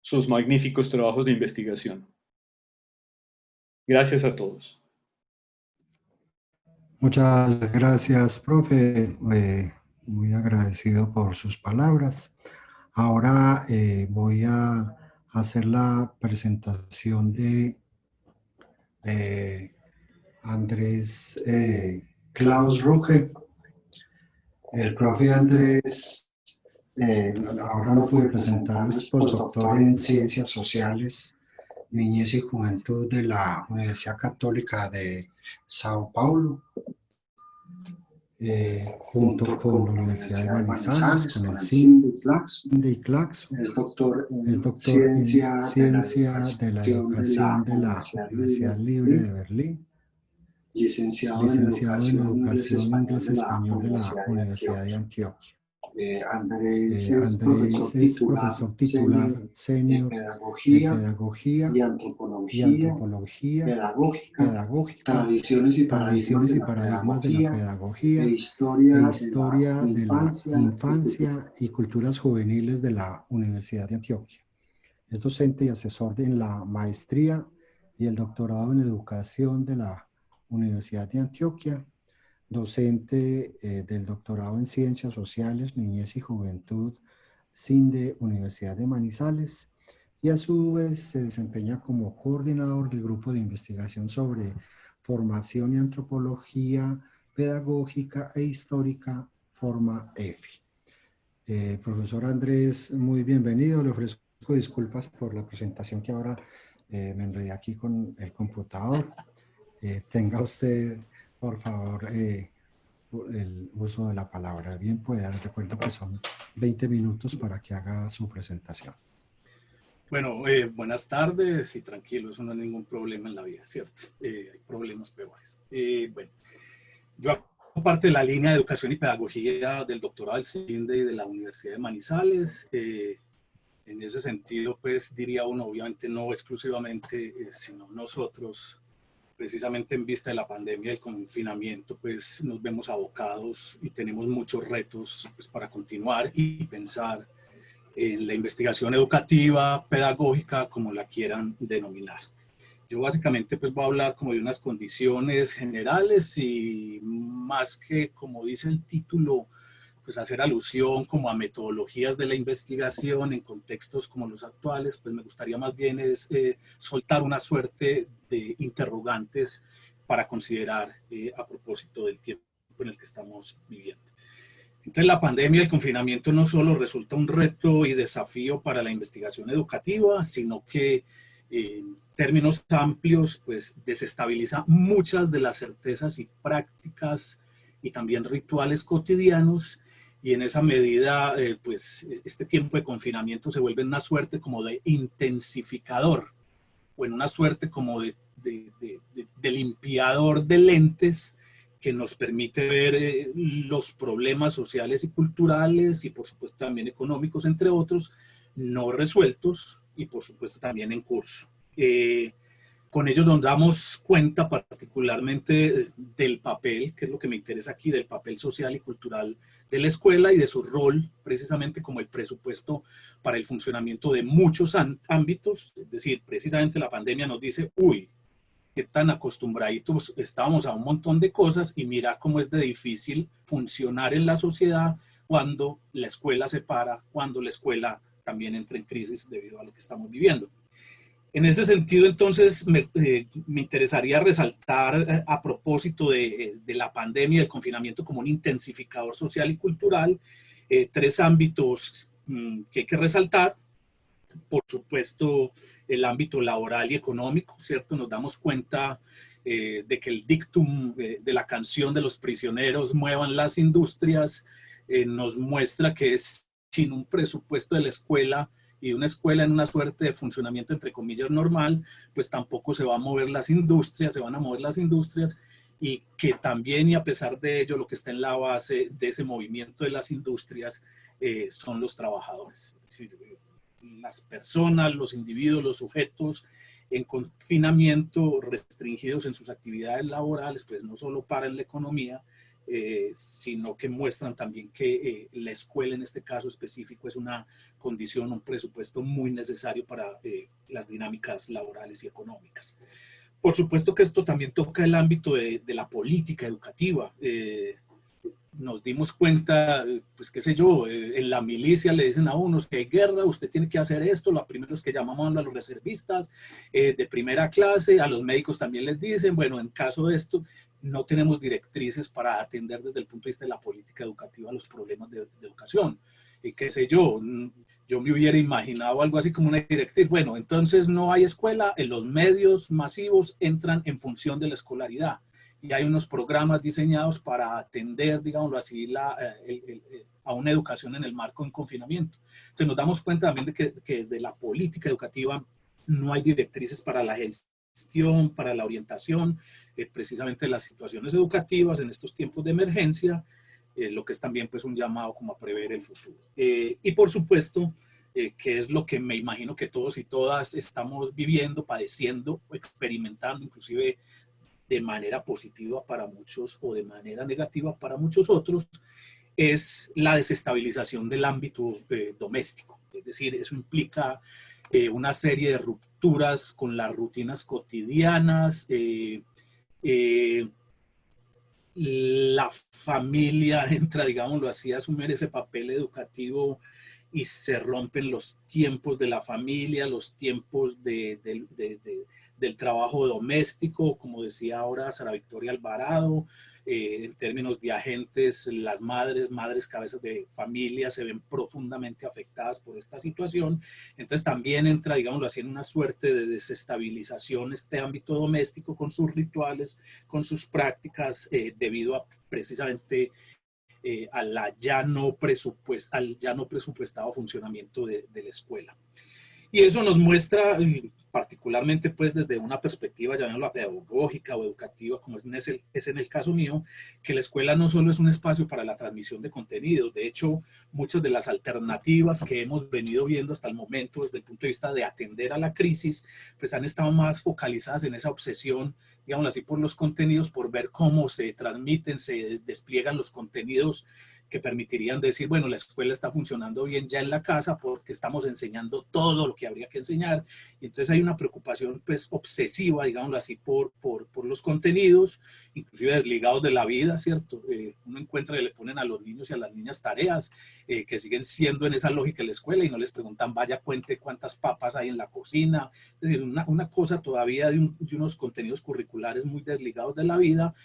D: sus magníficos trabajos de investigación. Gracias a todos.
B: Muchas gracias, profe. Muy agradecido por sus palabras. Ahora voy a hacer la presentación de Andrés Klaus Ruge. El profe Andrés, ahora no pude presentarles, es postdoctor en Ciencias Sociales, Niñez y Juventud de la Universidad Católica de Sao Paulo, junto con la Universidad de Manizales, con el CINDE y Claxo. Es doctor en Ciencia de la Educación de la Universidad Libre de Berlín, licenciado en Educación Inglés Español de la Universidad de Antioquia. Andrés es profesor titular senior en pedagogía y antropología pedagógica, tradiciones y paradigmas de la pedagogía e historia de la infancia y culturas juveniles de la Universidad de Antioquia. Es docente y asesor en la maestría y el doctorado en educación de la Universidad de Antioquia, docente del doctorado en Ciencias Sociales, Niñez y Juventud, CINDE, Universidad de Manizales, y a su vez se desempeña como coordinador del grupo de investigación sobre formación y antropología pedagógica e histórica, Forma EFI. Profesor Andrés, muy bienvenido. Le ofrezco disculpas por la presentación que ahora me enredé aquí con el computador. Tenga usted, por favor, el uso de la palabra. Bien pueda, les recuerdo que son 20 minutos para que haga su presentación.
E: Bueno, buenas tardes y tranquilo, eso no es ningún problema en la vida, ¿cierto? Hay problemas peores. Bueno, yo hago parte de la línea de educación y pedagogía del doctorado del CINDE y de la Universidad de Manizales. En ese sentido, pues diría uno, obviamente no exclusivamente, sino nosotros, precisamente en vista de la pandemia, del confinamiento, pues nos vemos abocados y tenemos muchos retos pues, para continuar y pensar en la investigación educativa, pedagógica, como la quieran denominar. Yo básicamente pues voy a hablar como de unas condiciones generales y más que, como dice el título, pues hacer alusión como a metodologías de la investigación en contextos como los actuales, pues me gustaría más bien es soltar una suerte de interrogantes para considerar a propósito del tiempo en el que estamos viviendo. Entonces la pandemia y el confinamiento no solo resulta un reto y desafío para la investigación educativa, sino que en términos amplios pues desestabiliza muchas de las certezas y prácticas y también rituales cotidianos, y en esa medida pues este tiempo de confinamiento se vuelve una suerte como de intensificador o en una suerte como de limpiador de lentes que nos permite ver los problemas sociales y culturales y por supuesto también económicos, entre otros, no resueltos y por supuesto también en curso. Con ello nos damos cuenta particularmente del papel, que es lo que me interesa aquí, del papel social y cultural de la escuela y de su rol precisamente como el presupuesto para el funcionamiento de muchos ámbitos. Es decir, precisamente la pandemia nos dice, uy, qué tan acostumbraditos estábamos a un montón de cosas y mira cómo es de difícil funcionar en la sociedad cuando la escuela se para, cuando la escuela también entra en crisis debido a lo que estamos viviendo. En ese sentido, entonces, me interesaría resaltar a propósito de la pandemia y del confinamiento como un intensificador social y cultural, tres ámbitos que hay que resaltar. Por supuesto, el ámbito laboral y económico, ¿cierto? Nos damos cuenta de que el dictum de la canción de los prisioneros, muevan las industrias, nos muestra que es sin un presupuesto de la escuela y de una escuela en una suerte de funcionamiento, entre comillas, normal, pues tampoco se van a mover las industrias, y que también y a pesar de ello, lo que está en la base de ese movimiento de las industrias son los trabajadores. Es decir, las personas, los individuos, los sujetos en confinamiento, restringidos en sus actividades laborales, pues no solo paran la economía, sino que muestran también que la escuela en este caso específico es una condición, un presupuesto muy necesario para las dinámicas laborales y económicas. Por supuesto que esto también toca el ámbito de la política educativa. Nos dimos cuenta, pues qué sé yo, en la milicia le dicen a unos que hay guerra, usted tiene que hacer esto, lo primero es que llamamos a los reservistas de primera clase, a los médicos también les dicen, bueno, en caso de esto, no tenemos directrices para atender desde el punto de vista de la política educativa los problemas de educación. Y qué sé yo me hubiera imaginado algo así como una directriz, bueno, entonces no hay escuela, los medios masivos entran en función de la escolaridad. Y hay unos programas diseñados para atender, digámoslo así, a una educación en el marco de un confinamiento. Entonces nos damos cuenta también de que desde la política educativa no hay directrices para la gestión, para la orientación, precisamente de las situaciones educativas en estos tiempos de emergencia, lo que es también pues un llamado como a prever el futuro. Y por supuesto, que es lo que me imagino que todos y todas estamos viviendo, padeciendo, experimentando, inclusive de manera positiva para muchos o de manera negativa para muchos otros, es la desestabilización del ámbito doméstico. Es decir, eso implica una serie de rupturas con las rutinas cotidianas, la familia entra, digámoslo así, a asumir ese papel educativo y se rompen los tiempos de la familia, los tiempos del trabajo doméstico, como decía ahora Sara Victoria Alvarado, en términos de agentes, las madres cabezas de familia se ven profundamente afectadas por esta situación. Entonces también entra, digámoslo así, en una suerte de desestabilización este ámbito doméstico con sus rituales, con sus prácticas, debido a precisamente al ya no presupuestado funcionamiento de la escuela. Y eso nos muestra, particularmente pues desde una perspectiva, llamémosla pedagógica o educativa, como es en el caso mío, que la escuela no solo es un espacio para la transmisión de contenidos. De hecho, muchas de las alternativas que hemos venido viendo hasta el momento desde el punto de vista de atender a la crisis, pues han estado más focalizadas en esa obsesión, digamos así, por los contenidos, por ver cómo se transmiten, se despliegan los contenidos que permitirían decir, bueno, la escuela está funcionando bien ya en la casa porque estamos enseñando todo lo que habría que enseñar. Y entonces hay una preocupación pues obsesiva, digámoslo así, por los contenidos, inclusive desligados de la vida, ¿cierto? Uno encuentra que le ponen a los niños y a las niñas tareas que siguen siendo en esa lógica de la escuela y no les preguntan, vaya, cuente cuántas papas hay en la cocina. Es decir, una cosa todavía de unos contenidos curriculares muy desligados de la vida,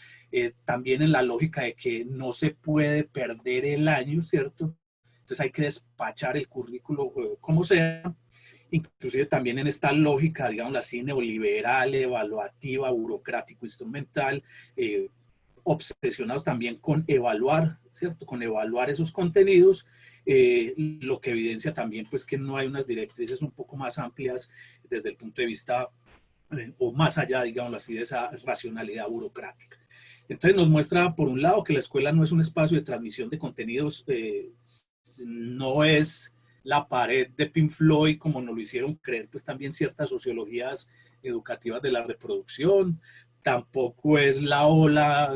E: también en la lógica de que no se puede perder el año, ¿cierto? Entonces hay que despachar el currículo como sea, inclusive también en esta lógica, digamos así, neoliberal, evaluativa, burocrático, instrumental, obsesionados también con evaluar, ¿cierto? Con evaluar esos contenidos, lo que evidencia también pues que no hay unas directrices un poco más amplias desde el punto de vista o más allá, digámoslo así, de esa racionalidad burocrática. Entonces nos muestra, por un lado, que la escuela no es un espacio de transmisión de contenidos, no es la pared de Pink Floyd, como nos lo hicieron creer, pues también ciertas sociologías educativas de la reproducción, tampoco es la ola,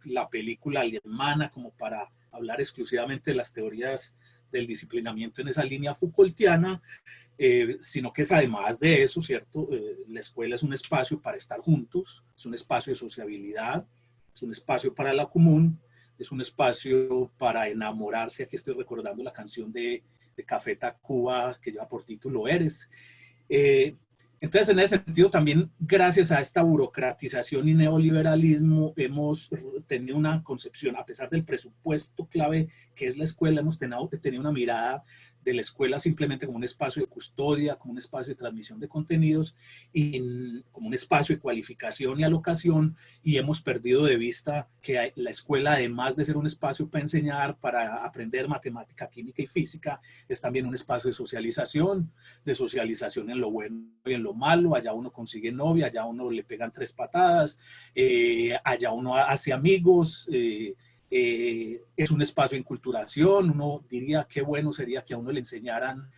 E: la película alemana, como para hablar exclusivamente de las teorías del disciplinamiento en esa línea Foucaultiana, sino que es además de eso, ¿cierto? La escuela es un espacio para estar juntos, es un espacio de sociabilidad, es un espacio para la común, es un espacio para enamorarse. Aquí estoy recordando la canción de Café Tacuba que lleva por título Eres. Entonces, en ese sentido, también gracias a esta burocratización y neoliberalismo hemos tenido una concepción, a pesar del presupuesto clave que es la escuela, hemos tenido una mirada de la escuela simplemente como un espacio de custodia, como un espacio de transmisión de contenidos y como un espacio de cualificación y alocación, y hemos perdido de vista que la escuela, además de ser un espacio para enseñar, para aprender matemática, química y física, es también un espacio de socialización en lo bueno y en lo malo. Allá uno consigue novia, allá uno le pegan 3 patadas, allá uno hace amigos, es un espacio de enculturación. Uno diría qué bueno sería que a uno le enseñaran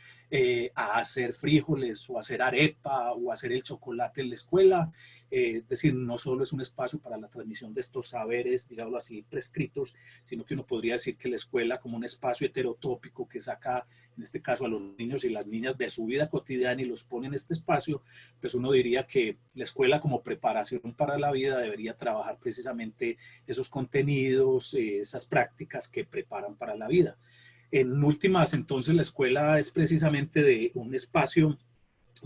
E: a hacer frijoles o a hacer arepa o a hacer el chocolate en la escuela. Es decir, no solo es un espacio para la transmisión de estos saberes, digámoslo así, prescritos, sino que uno podría decir que la escuela como un espacio heterotópico que saca, en este caso, a los niños y las niñas de su vida cotidiana y los pone en este espacio, pues uno diría que la escuela como preparación para la vida debería trabajar precisamente esos contenidos, esas prácticas que preparan para la vida. En últimas, entonces, la escuela es precisamente de un espacio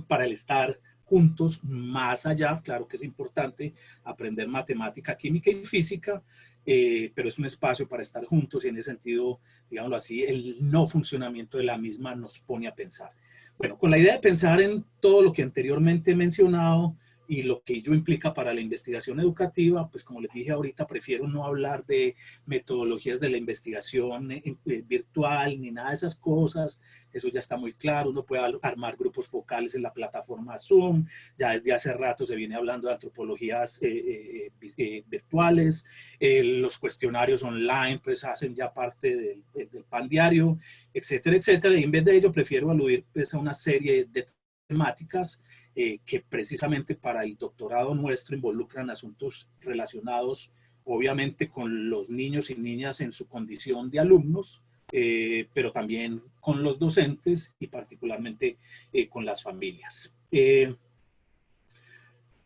E: para el estar juntos, más allá, claro que es importante aprender matemática, química y física, pero es un espacio para estar juntos y en ese sentido, digámoslo así, el no funcionamiento de la misma nos pone a pensar. Bueno, con la idea de pensar en todo lo que anteriormente he mencionado, y lo que ello implica para la investigación educativa, pues como les dije ahorita, prefiero no hablar de metodologías de la investigación virtual ni nada de esas cosas. Eso ya está muy claro. Uno puede armar grupos focales en la plataforma Zoom. Ya desde hace rato se viene hablando de antropologías virtuales. Los cuestionarios online pues hacen ya parte del pan diario, etcétera, etcétera. Y en vez de ello prefiero aludir pues, a una serie de temáticas que precisamente para el doctorado nuestro involucran asuntos relacionados obviamente con los niños y niñas en su condición de alumnos, pero también con los docentes y particularmente con las familias.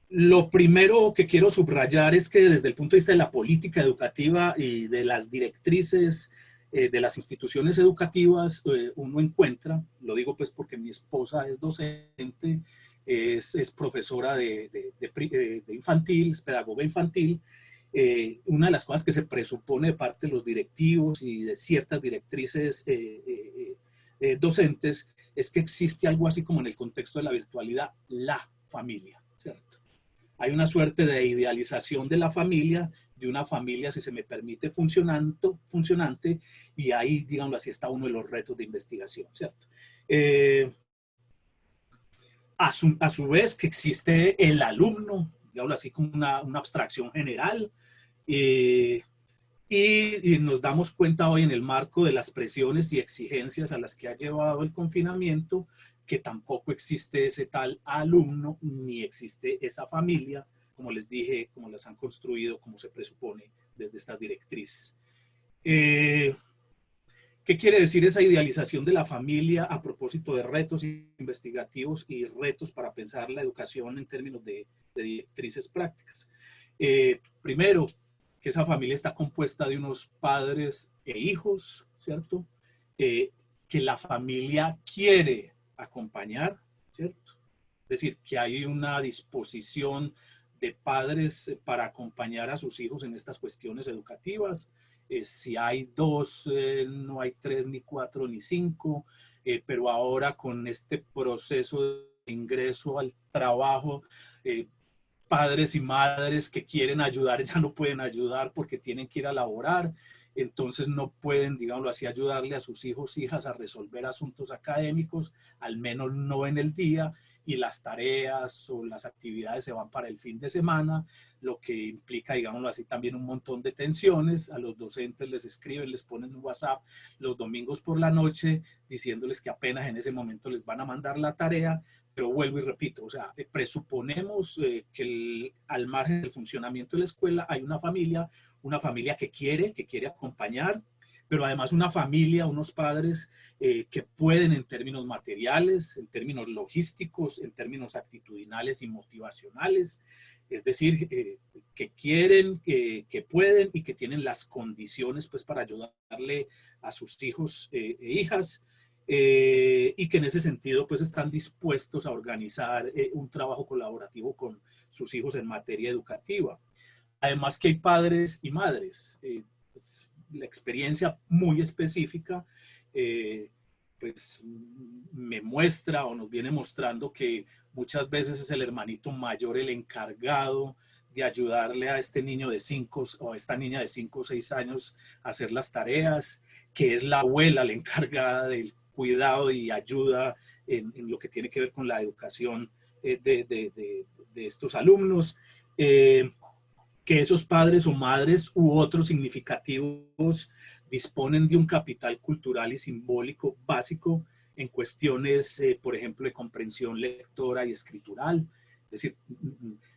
E: Lo primero que quiero subrayar es que desde el punto de vista de la política educativa y de las directrices de las instituciones educativas, uno encuentra, lo digo pues porque mi esposa es docente, es profesora de infantil, es pedagoga infantil. Una de las cosas que se presupone de parte de los directivos y de ciertas directrices docentes es que existe algo así como en el contexto de la virtualidad, la familia, ¿cierto? Hay una suerte de idealización de la familia, de una familia, si se me permite, funcionante, y ahí, digámoslo así, está uno de los retos de investigación, ¿cierto? A su vez que existe el alumno, digámoslo así como una abstracción general, y nos damos cuenta hoy en el marco de las presiones y exigencias a las que ha llevado el confinamiento, que tampoco existe ese tal alumno, ni existe esa familia, como les dije, como las han construido, como se presupone desde estas directrices. ¿Qué quiere decir esa idealización de la familia a propósito de retos investigativos y retos para pensar la educación en términos de directrices prácticas? Primero, que esa familia está compuesta de unos padres e hijos, ¿cierto? Que la familia quiere acompañar, ¿cierto? Es decir, que hay una disposición de padres para acompañar a sus hijos en estas cuestiones educativas. Si hay dos, no hay tres, ni cuatro, ni cinco, pero ahora con este proceso de ingreso al trabajo, padres y madres que quieren ayudar ya no pueden ayudar porque tienen que ir a laborar, entonces no pueden, digámoslo así, ayudarle a sus hijos, hijas a resolver asuntos académicos, al menos no en el día, y las tareas o las actividades se van para el fin de semana, lo que implica, digámoslo así, también un montón de tensiones. A los docentes les escriben, les ponen un WhatsApp los domingos por la noche diciéndoles que apenas en ese momento les van a mandar la tarea, pero vuelvo y repito, o sea, presuponemos que al margen del funcionamiento de la escuela hay una familia que quiere acompañar, pero además una familia, unos padres que pueden en términos materiales, en términos logísticos, en términos actitudinales y motivacionales, es decir, que quieren, que pueden y que tienen las condiciones pues, para ayudarle a sus hijos e hijas, y que en ese sentido pues, están dispuestos a organizar un trabajo colaborativo con sus hijos en materia educativa. Además que hay padres y madres, pues, la experiencia muy específica pues me muestra o nos viene mostrando que muchas veces es el hermanito mayor el encargado de ayudarle a este niño de 5 o a esta niña de 5 o 6 años a hacer las tareas, que es la abuela la encargada del cuidado y ayuda en lo que tiene que ver con la educación de estos alumnos. Que esos padres o madres u otros significativos disponen de un capital cultural y simbólico básico en cuestiones, por ejemplo, de comprensión lectora y escritural. Es decir,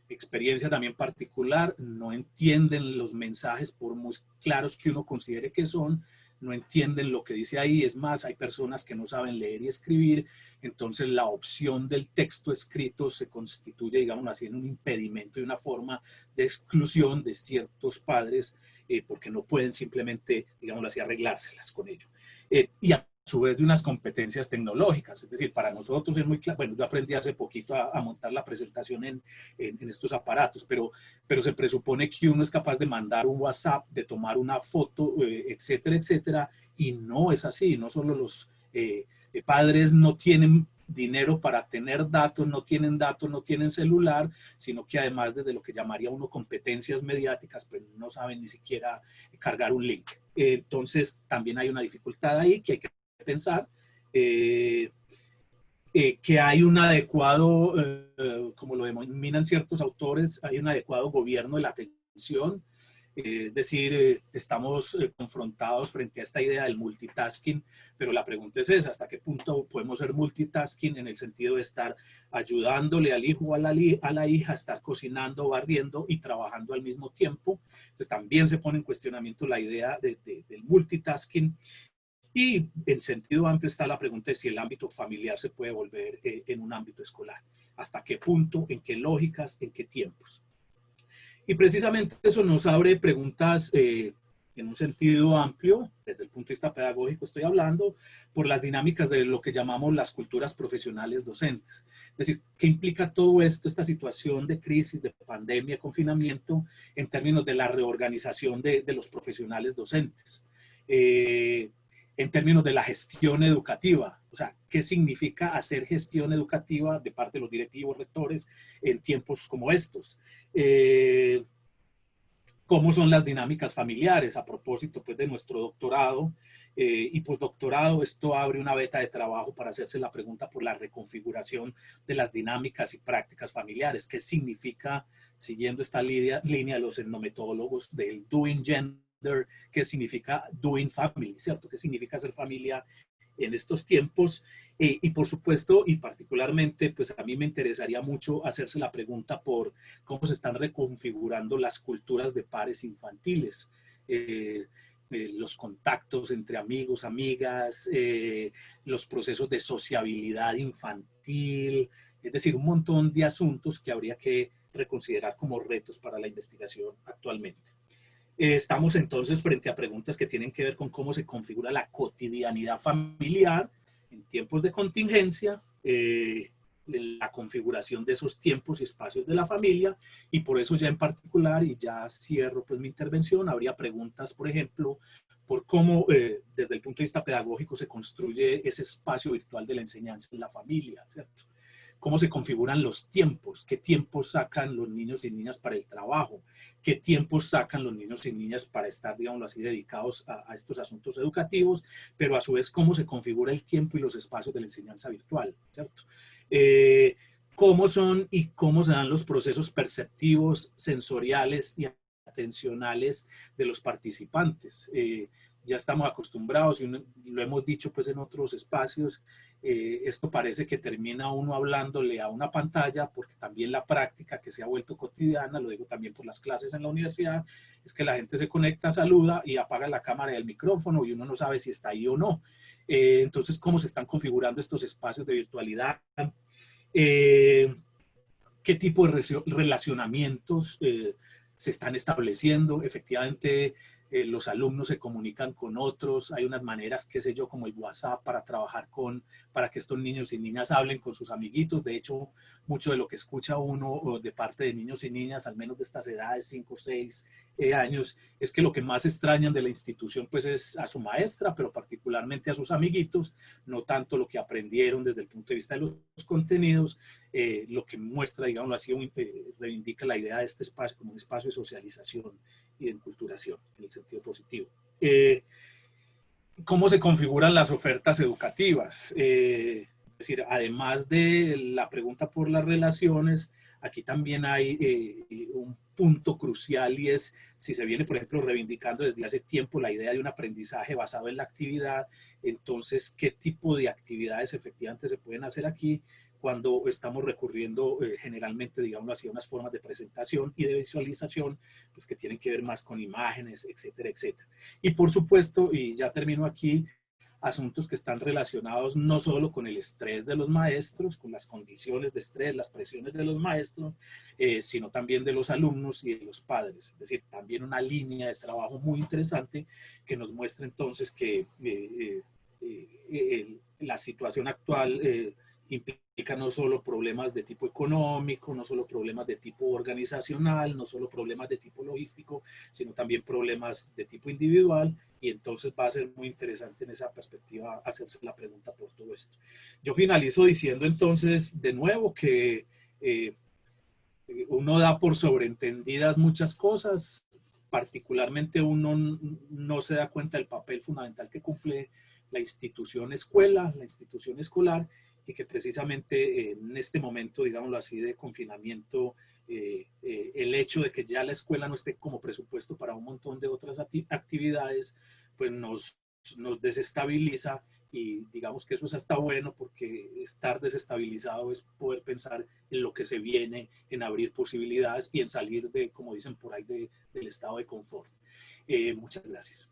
E: experiencia también particular, no entienden los mensajes por muy claros que uno considere que son, no entienden lo que dice ahí. Es más, hay personas que no saben leer y escribir, entonces la opción del texto escrito se constituye, digamos así, en un impedimento y una forma de exclusión de ciertos padres porque no pueden simplemente, digamos así, arreglárselas con ello. Y a su vez de unas competencias tecnológicas, es decir, para nosotros es muy claro, bueno, yo aprendí hace poquito a montar la presentación en estos aparatos, pero se presupone que uno es capaz de mandar un WhatsApp, de tomar una foto, etcétera, etcétera, y no es así. No solo los padres no tienen dinero para tener datos, no tienen celular, sino que además desde lo que llamaría uno competencias mediáticas, pues no saben ni siquiera cargar un link. Entonces también hay una dificultad ahí que hay que pensar. Que hay un adecuado, como lo denominan ciertos autores, hay un adecuado gobierno de la atención. Es decir, estamos confrontados frente a esta idea del multitasking, pero la pregunta es esa, ¿hasta qué punto podemos ser multitasking en el sentido de estar ayudándole al hijo o a la hija a estar cocinando, barriendo y trabajando al mismo tiempo? Entonces también se pone en cuestionamiento la idea del multitasking. Y en sentido amplio está la pregunta de si el ámbito familiar se puede volver en un ámbito escolar. ¿Hasta qué punto? ¿En qué lógicas? ¿En qué tiempos? Y precisamente eso nos abre preguntas en un sentido amplio, desde el punto de vista pedagógico estoy hablando, por las dinámicas de lo que llamamos las culturas profesionales docentes. Es decir, ¿qué implica todo esto, esta situación de crisis, de pandemia, confinamiento, en términos de la reorganización de los profesionales docentes? En términos de la gestión educativa, o sea, ¿qué significa hacer gestión educativa de parte de los directivos, rectores, en tiempos como estos? ¿Cómo son las dinámicas familiares? A propósito, pues, de nuestro doctorado y postdoctorado, esto abre una beta de trabajo para hacerse la pregunta por la reconfiguración de las dinámicas y prácticas familiares. ¿Qué significa, siguiendo esta línea de los etnometodólogos del doing gender, qué significa doing family, ¿cierto? ¿Qué significa ser familia en estos tiempos? Y por supuesto, y particularmente, pues a mí me interesaría mucho hacerse la pregunta por cómo se están reconfigurando las culturas de pares infantiles, los contactos entre amigos, amigas, los procesos de sociabilidad infantil, es decir, un montón de asuntos que habría que reconsiderar como retos para la investigación actualmente. Estamos entonces frente a preguntas que tienen que ver con cómo se configura la cotidianidad familiar en tiempos de contingencia, la configuración de esos tiempos y espacios de la familia, y por eso ya en particular, y ya cierro pues mi intervención, habría preguntas, por ejemplo, por cómo desde el punto de vista pedagógico se construye ese espacio virtual de la enseñanza en la familia, ¿cierto? Cómo se configuran los tiempos, qué tiempos sacan los niños y niñas para el trabajo, qué tiempos sacan los niños y niñas para estar, digámoslo así, dedicados a estos asuntos educativos, pero a su vez cómo se configura el tiempo y los espacios de la enseñanza virtual, ¿cierto? Cómo son y cómo se dan los procesos perceptivos, sensoriales y atencionales de los participantes. Ya estamos acostumbrados y lo hemos dicho pues en otros espacios, esto parece que termina uno hablándole a una pantalla, porque también la práctica que se ha vuelto cotidiana, lo digo también por las clases en la universidad, es que la gente se conecta, saluda y apaga la cámara y el micrófono y uno no sabe si está ahí o no. Entonces, ¿cómo se están configurando estos espacios de virtualidad? ¿Qué tipo de relacionamientos se están estableciendo? Efectivamente, los alumnos se comunican con otros, hay unas maneras, qué sé yo, como el WhatsApp para trabajar para que estos niños y niñas hablen con sus amiguitos. De hecho, mucho de lo que escucha uno de parte de niños y niñas, al menos de estas edades, 5 o 6 años, es que lo que más extrañan de la institución pues es a su maestra, pero particularmente a sus amiguitos, no tanto lo que aprendieron desde el punto de vista de los contenidos, lo que muestra, digamos así, reivindica la idea de este espacio como un espacio de socialización y de enculturación, en el sentido positivo. ¿Cómo se configuran las ofertas educativas? Es decir, además de la pregunta por las relaciones, aquí también hay un punto crucial, y es si se viene, por ejemplo, reivindicando desde hace tiempo la idea de un aprendizaje basado en la actividad. Entonces, ¿qué tipo de actividades efectivamente se pueden hacer aquí cuando estamos recurriendo generalmente, digamos así, a unas formas de presentación y de visualización, pues que tienen que ver más con imágenes, etcétera, etcétera? Y por supuesto, y ya termino aquí, asuntos que están relacionados no solo con el estrés de los maestros, con las condiciones de estrés, las presiones de los maestros, sino también de los alumnos y de los padres. Es decir, también una línea de trabajo muy interesante que nos muestra entonces que la situación actual implica implica no solo problemas de tipo económico, no solo problemas de tipo organizacional, no solo problemas de tipo logístico, sino también problemas de tipo individual, y entonces va a ser muy interesante en esa perspectiva hacerse la pregunta por todo esto. Yo finalizo diciendo entonces de nuevo que uno da por sobreentendidas muchas cosas, particularmente uno no se da cuenta del papel fundamental que cumple la institución escuela, la institución escolar, y que precisamente en este momento, digámoslo así, de confinamiento, el hecho de que ya la escuela no esté como presupuesto para un montón de otras actividades, pues nos desestabiliza, y digamos que eso es hasta bueno, porque estar desestabilizado es poder pensar en lo que se viene, en abrir posibilidades y en salir de, como dicen por ahí, del estado de confort. Muchas gracias.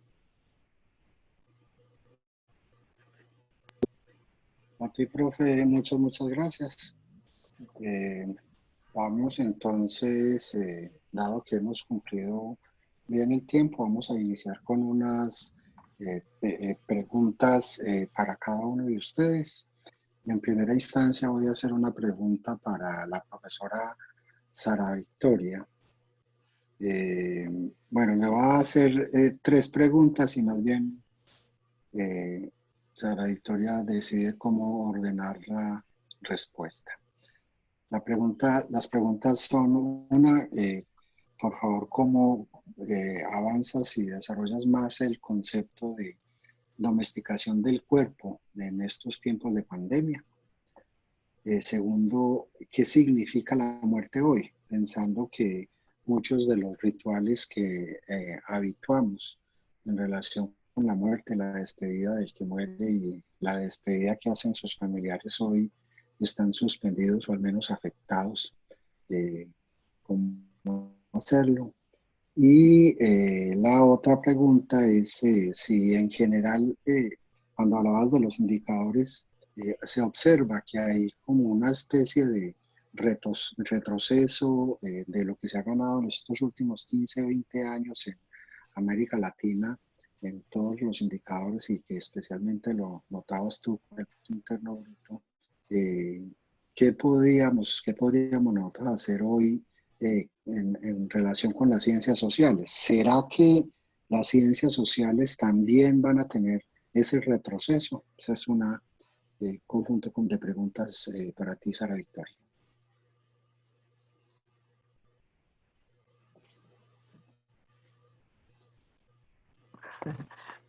B: A ti, profe, muchas gracias. Vamos entonces, dado que hemos cumplido bien el tiempo, vamos a iniciar con unas preguntas para cada uno de ustedes. En primera instancia voy a hacer una pregunta para la profesora Sara Victoria. Bueno, le voy a hacer 3 preguntas y más bien Sara Victoria decide cómo ordenar la respuesta. Las preguntas son una, por favor, ¿cómo avanzas y desarrollas más el concepto de domesticación del cuerpo en estos tiempos de pandemia? Segundo, ¿qué significa la muerte hoy? Pensando que muchos de los rituales que habituamos en relación con la muerte, la despedida del que muere y la despedida que hacen sus familiares hoy están suspendidos o al menos afectados. ¿Cómo hacerlo? Y la otra pregunta es si en general, cuando hablabas de los indicadores, se observa que hay como una especie de retroceso de lo que se ha ganado en estos últimos 15, 20 años en América Latina, en todos los indicadores, y que especialmente lo notabas tú con el Producto Interno Bruto. ¿Qué podríamos nosotros hacer hoy en relación con las ciencias sociales? ¿Será que las ciencias sociales también van a tener ese retroceso? Esa es una conjunto de preguntas para ti, Sara Victoria.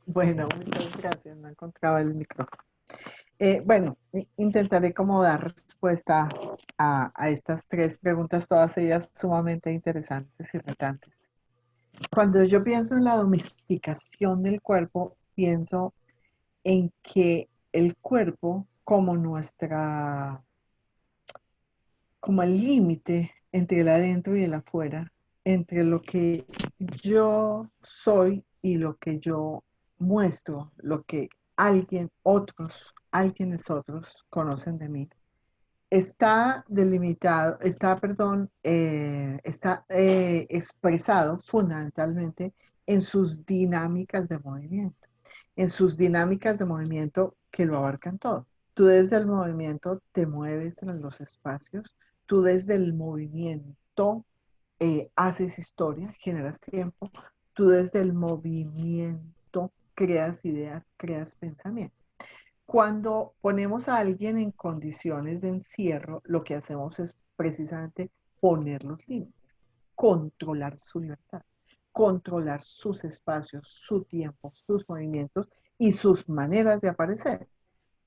C: Bueno, muchas gracias, no encontraba el micrófono. Bueno, intentaré como dar respuesta a estas 3 preguntas, todas ellas sumamente interesantes y retantes. Cuando yo pienso en la domesticación del cuerpo, pienso en que el cuerpo como como el límite entre el adentro y el afuera, entre lo que yo soy y lo que yo muestro, lo que alguienes otros conocen de mí, está delimitado, está expresado fundamentalmente en sus dinámicas de movimiento, que lo abarcan todo. Tú desde el movimiento te mueves en los espacios, tú desde el movimiento haces historia, generas tiempo, tú desde el movimiento creas ideas, creas pensamiento. Cuando ponemos a alguien en condiciones de encierro, lo que hacemos es precisamente poner los límites, controlar su libertad, controlar sus espacios, su tiempo, sus movimientos y sus maneras de aparecer.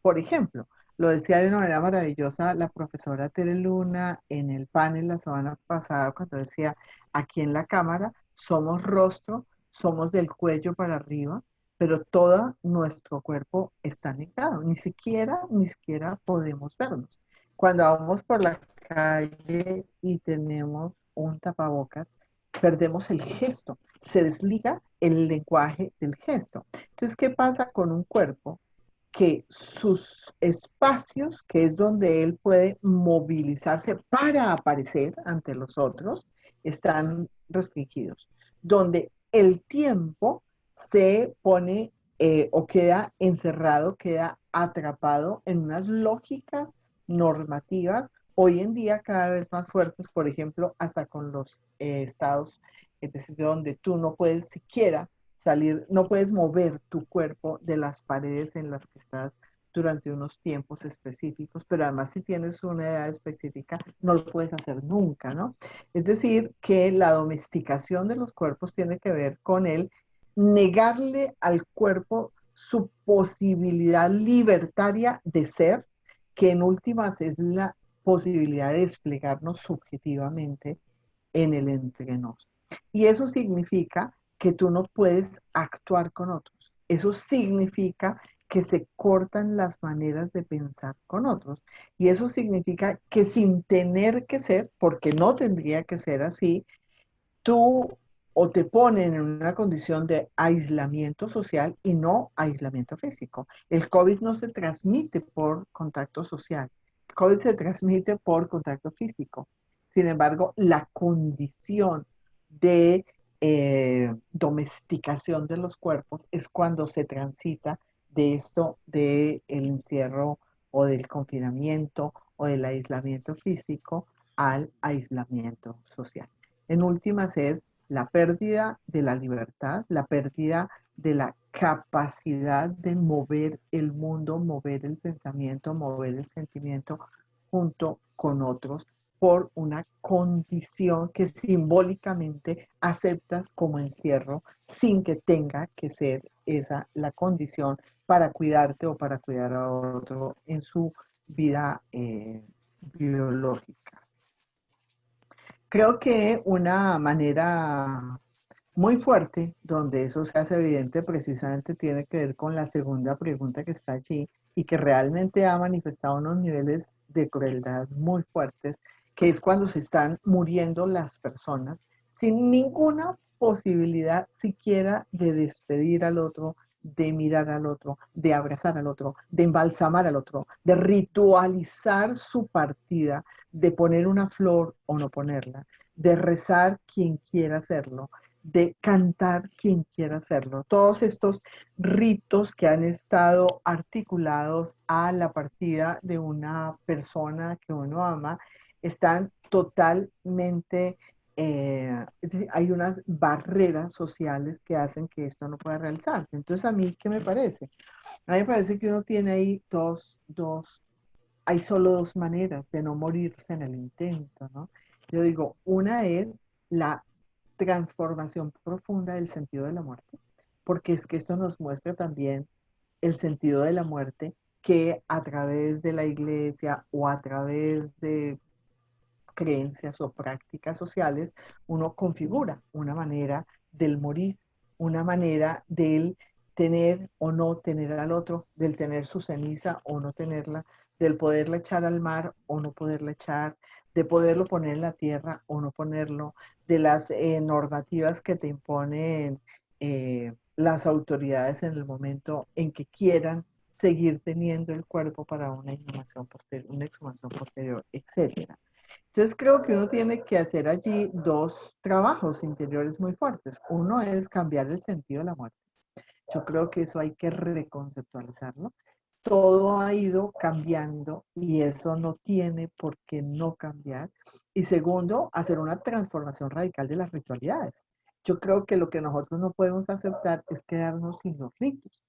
C: Por ejemplo, lo decía de una manera maravillosa la profesora Tere Luna en el panel la semana pasada cuando decía, aquí en la cámara somos rostro, somos del cuello para arriba, pero todo nuestro cuerpo está negado, ni siquiera podemos vernos. Cuando vamos por la calle y tenemos un tapabocas, perdemos el gesto, se desliga el lenguaje del gesto. Entonces, ¿qué pasa con un cuerpo? Que sus espacios, que es donde él puede movilizarse para aparecer ante los otros, están restringidos. Donde el tiempo se pone o queda encerrado, queda atrapado en unas lógicas normativas, hoy en día cada vez más fuertes, por ejemplo, hasta con los estados, es decir, donde tú no puedes siquiera salir, no puedes mover tu cuerpo de las paredes en las que estás durante unos tiempos específicos, pero además si tienes una edad específica, no lo puedes hacer nunca, ¿no? Es decir, que la domesticación de los cuerpos tiene que ver con el negarle al cuerpo su posibilidad libertaria de ser, que en últimas es la posibilidad de desplegarnos subjetivamente en el entre nos. Y eso significa que tú no puedes actuar con otros. Eso significa que se cortan las maneras de pensar con otros. Y eso significa que sin tener que ser, porque no tendría que ser así, tú o te ponen en una condición de aislamiento social y no aislamiento físico. El COVID no se transmite por contacto social, el COVID se transmite por contacto físico. Sin embargo, la condición de domesticación de los cuerpos es cuando se transita de esto del encierro o del confinamiento o del aislamiento físico al aislamiento social. En últimas es la pérdida de la libertad, la pérdida de la capacidad de mover el mundo, mover el pensamiento, mover el sentimiento junto con otros por una condición que simbólicamente aceptas como encierro sin que tenga que ser esa la condición para cuidarte o para cuidar a otro en su vida biológica. Creo que una manera muy fuerte donde eso se hace evidente precisamente tiene que ver con la segunda pregunta que está allí y que realmente ha manifestado unos niveles de crueldad muy fuertes, que es cuando se están muriendo las personas sin ninguna posibilidad siquiera de despedir al otro, de mirar al otro, de abrazar al otro, de embalsamar al otro, de ritualizar su partida, de poner una flor o no ponerla, de rezar quien quiera hacerlo, de cantar quien quiera hacerlo. Todos estos ritos que han estado articulados a la partida de una persona que uno ama están totalmente, es decir, hay unas barreras sociales que hacen que esto no pueda realizarse. Entonces, ¿a mí qué me parece? A mí me parece que uno tiene ahí hay solo dos maneras de no morirse en el intento, ¿no? Yo digo, una es la transformación profunda del sentido de la muerte, porque es que esto nos muestra también el sentido de la muerte que a través de la iglesia o a través de creencias o prácticas sociales, uno configura una manera del morir, una manera del tener o no tener al otro, del tener su ceniza o no tenerla, del poderla echar al mar o no poderla echar, de poderlo poner en la tierra o no ponerlo, de las normativas que te imponen las autoridades en el momento en que quieran seguir teniendo el cuerpo para una exhumación posterior, etcétera. Entonces creo que uno tiene que hacer allí dos trabajos interiores muy fuertes. Uno es cambiar el sentido de la muerte. Yo creo que eso hay que reconceptualizarlo. Todo ha ido cambiando y eso no tiene por qué no cambiar. Y segundo, hacer una transformación radical de las ritualidades. Yo creo que lo que nosotros no podemos aceptar es quedarnos sin los ritos.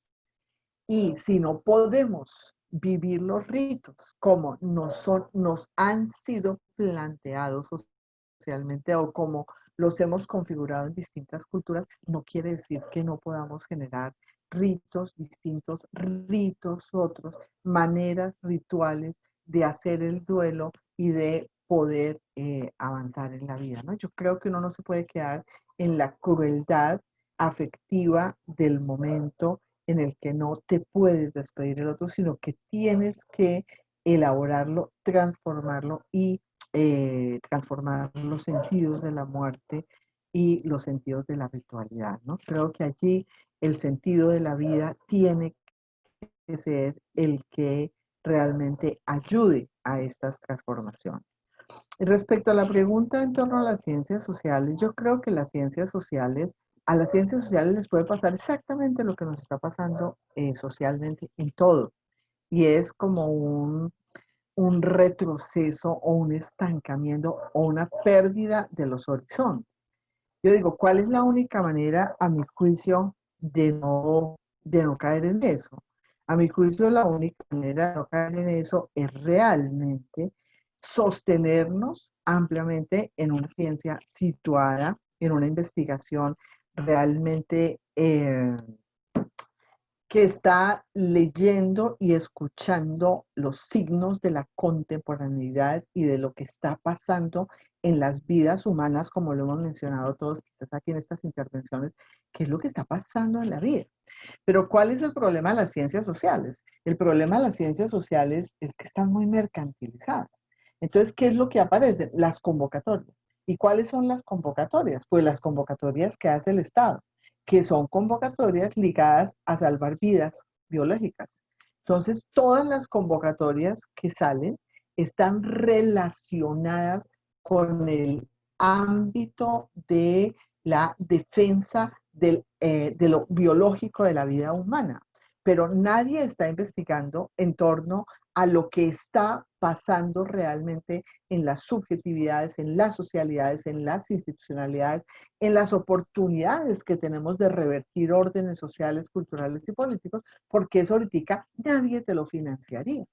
C: Y si no podemos vivir los ritos como nos han sido planteados socialmente o como los hemos configurado en distintas culturas, no quiere decir que no podamos generar ritos distintos, ritos otros, maneras rituales de hacer el duelo y de poder avanzar en la vida, ¿no? Yo creo que uno no se puede quedar en la crueldad afectiva del momento en el que no te puedes despedir del otro, sino que tienes que elaborarlo, transformarlo y transformar los sentidos de la muerte y los sentidos de la ritualidad, ¿no? Creo que allí el sentido de la vida tiene que ser el que realmente ayude a estas transformaciones. Respecto a la pregunta en torno a las ciencias sociales, yo creo que a las ciencias sociales les puede pasar exactamente lo que nos está pasando socialmente en todo. Y es como un retroceso o un estancamiento o una pérdida de los horizontes. Yo digo, ¿cuál es la única manera, a mi juicio, de no caer en eso? A mi juicio, la única manera de no caer en eso es realmente sostenernos ampliamente en una ciencia situada, en una investigación realmente que está leyendo y escuchando los signos de la contemporaneidad y de lo que está pasando en las vidas humanas, como lo hemos mencionado todos quizás aquí en estas intervenciones, qué es lo que está pasando en la vida. Pero ¿cuál es el problema de las ciencias sociales? El problema de las ciencias sociales es que están muy mercantilizadas. Entonces, ¿qué es lo que aparece? Las convocatorias. ¿Y cuáles son las convocatorias? Pues las convocatorias que hace el Estado, que son convocatorias ligadas a salvar vidas biológicas. Entonces, todas las convocatorias que salen están relacionadas con el ámbito de la defensa de lo biológico de la vida humana, pero nadie está investigando en torno a lo que está pasando realmente en las subjetividades, en las socialidades, en las institucionalidades, en las oportunidades que tenemos de revertir órdenes sociales, culturales y políticos, porque eso ahorita nadie te lo financiaría.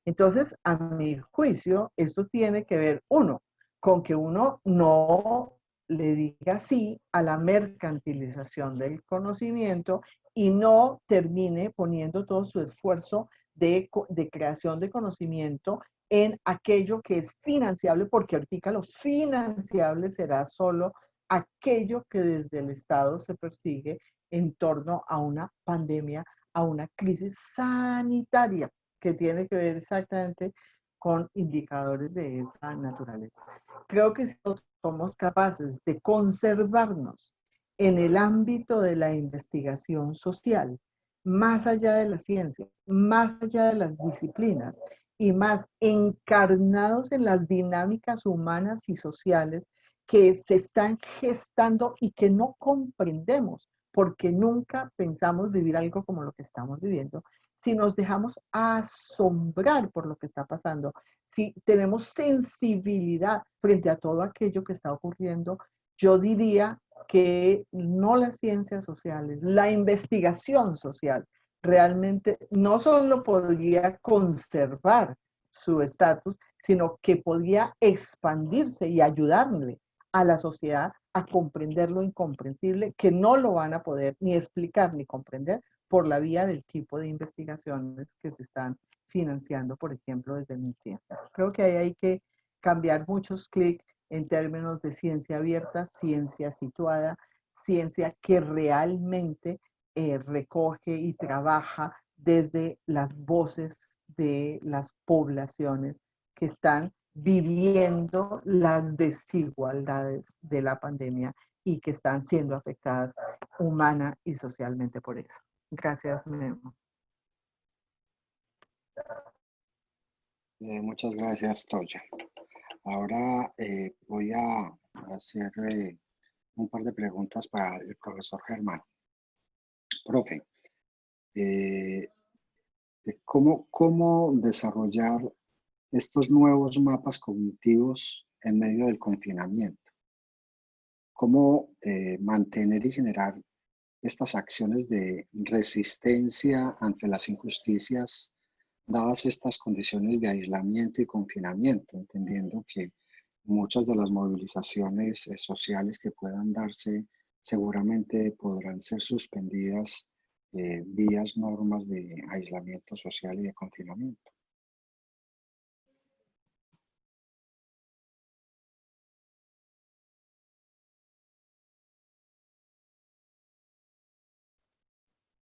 C: Entonces, a mi juicio, esto tiene que ver, uno, con que uno no le diga sí a la mercantilización del conocimiento y no termine poniendo todo su esfuerzo de creación de conocimiento en aquello que es financiable, porque ahorita lo financiable será solo aquello que desde el Estado se persigue en torno a una pandemia, a una crisis sanitaria que tiene que ver exactamente con indicadores de esa naturaleza. Creo que si somos capaces de conservarnos en el ámbito de la investigación social, más allá de las ciencias, más allá de las disciplinas y más encarnados en las dinámicas humanas y sociales que se están gestando y que no comprendemos porque nunca pensamos vivir algo como lo que estamos viviendo, si nos dejamos asombrar por lo que está pasando, si tenemos sensibilidad frente a todo aquello que está ocurriendo, yo diría que no las ciencias sociales, la investigación social realmente no solo podría conservar su estatus, sino que podría expandirse y ayudarle a la sociedad a comprender lo incomprensible, que no lo van a poder ni explicar ni comprender por la vía del tipo de investigaciones que se están financiando, por ejemplo, desde MinCiencias. Creo que ahí hay que cambiar muchos clics en términos de ciencia abierta, ciencia situada, ciencia que realmente recoge y trabaja desde las voces de las poblaciones que están viviendo las desigualdades de la pandemia y que están siendo afectadas humana y socialmente por eso. Gracias, Memo.
B: Muchas gracias, Toya. Ahora voy a hacer un par de preguntas para el profesor Germán. Profe, ¿cómo desarrollar estos nuevos mapas cognitivos en medio del confinamiento? ¿Cómo mantener y generar estas acciones de resistencia ante las injusticias dadas estas condiciones de aislamiento y confinamiento, entendiendo que muchas de las movilizaciones sociales que puedan darse seguramente podrán ser suspendidas vías normas de aislamiento social y de confinamiento?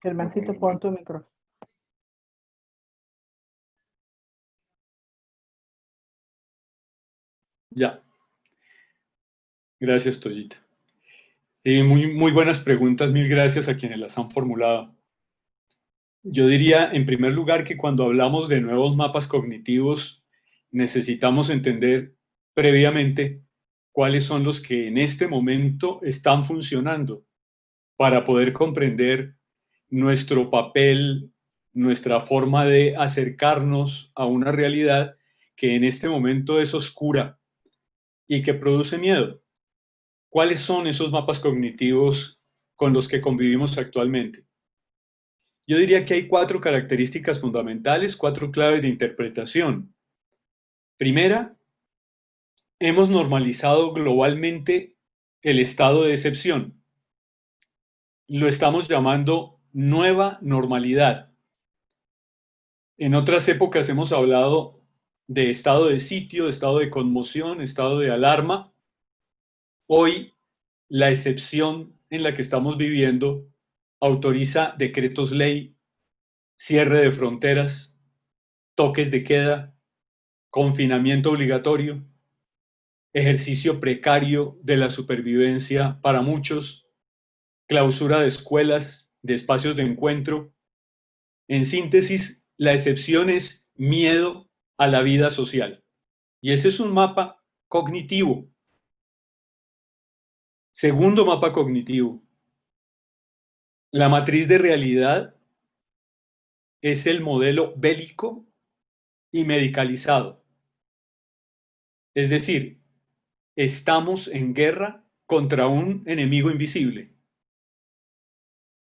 C: Germancito, pon tu micrófono.
D: Ya. Gracias, Toyita. Muy buenas preguntas, mil gracias a quienes las han formulado. Yo diría, en primer lugar, que cuando hablamos de nuevos mapas cognitivos, necesitamos entender previamente cuáles son los que en este momento están funcionando para poder comprender nuestro papel, nuestra forma de acercarnos a una realidad que en este momento es oscura y que produce miedo? ¿Cuáles son esos mapas cognitivos con los que convivimos actualmente? Yo diría que hay 4 características fundamentales, 4 claves de interpretación. Primera, hemos normalizado globalmente el estado de excepción. Lo estamos llamando nueva normalidad. En otras épocas hemos hablado de estado de sitio, estado de conmoción, estado de alarma. Hoy, la excepción en la que estamos viviendo autoriza decretos ley, cierre de fronteras, toques de queda, confinamiento obligatorio, ejercicio precario de la supervivencia para muchos, clausura de escuelas, de espacios de encuentro. En síntesis, la excepción es miedo a la vida social. Y ese es un mapa cognitivo. Segundo mapa cognitivo. La matriz de realidad es el modelo bélico y medicalizado. Es decir, estamos en guerra contra un enemigo invisible.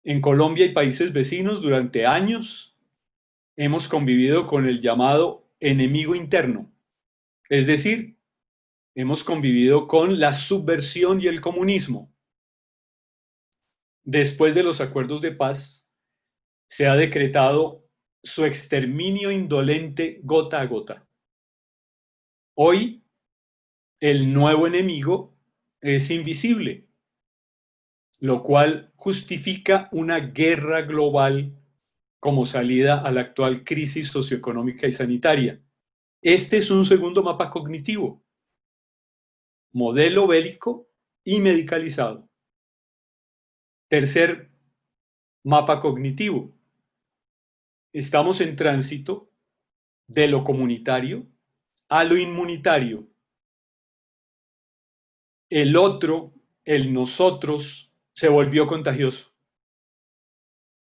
D: En Colombia y países vecinos durante años hemos convivido con el llamado enemigo interno. Es decir, hemos convivido con la subversión y el comunismo. Después de los acuerdos de paz, se ha decretado su exterminio indolente gota a gota. Hoy, el nuevo enemigo es invisible, lo cual justifica una guerra global como salida a la actual crisis socioeconómica y sanitaria. Este es un segundo mapa cognitivo, modelo bélico y medicalizado. Tercer mapa cognitivo. Estamos en tránsito de lo comunitario a lo inmunitario. El otro, el nosotros, se volvió contagioso.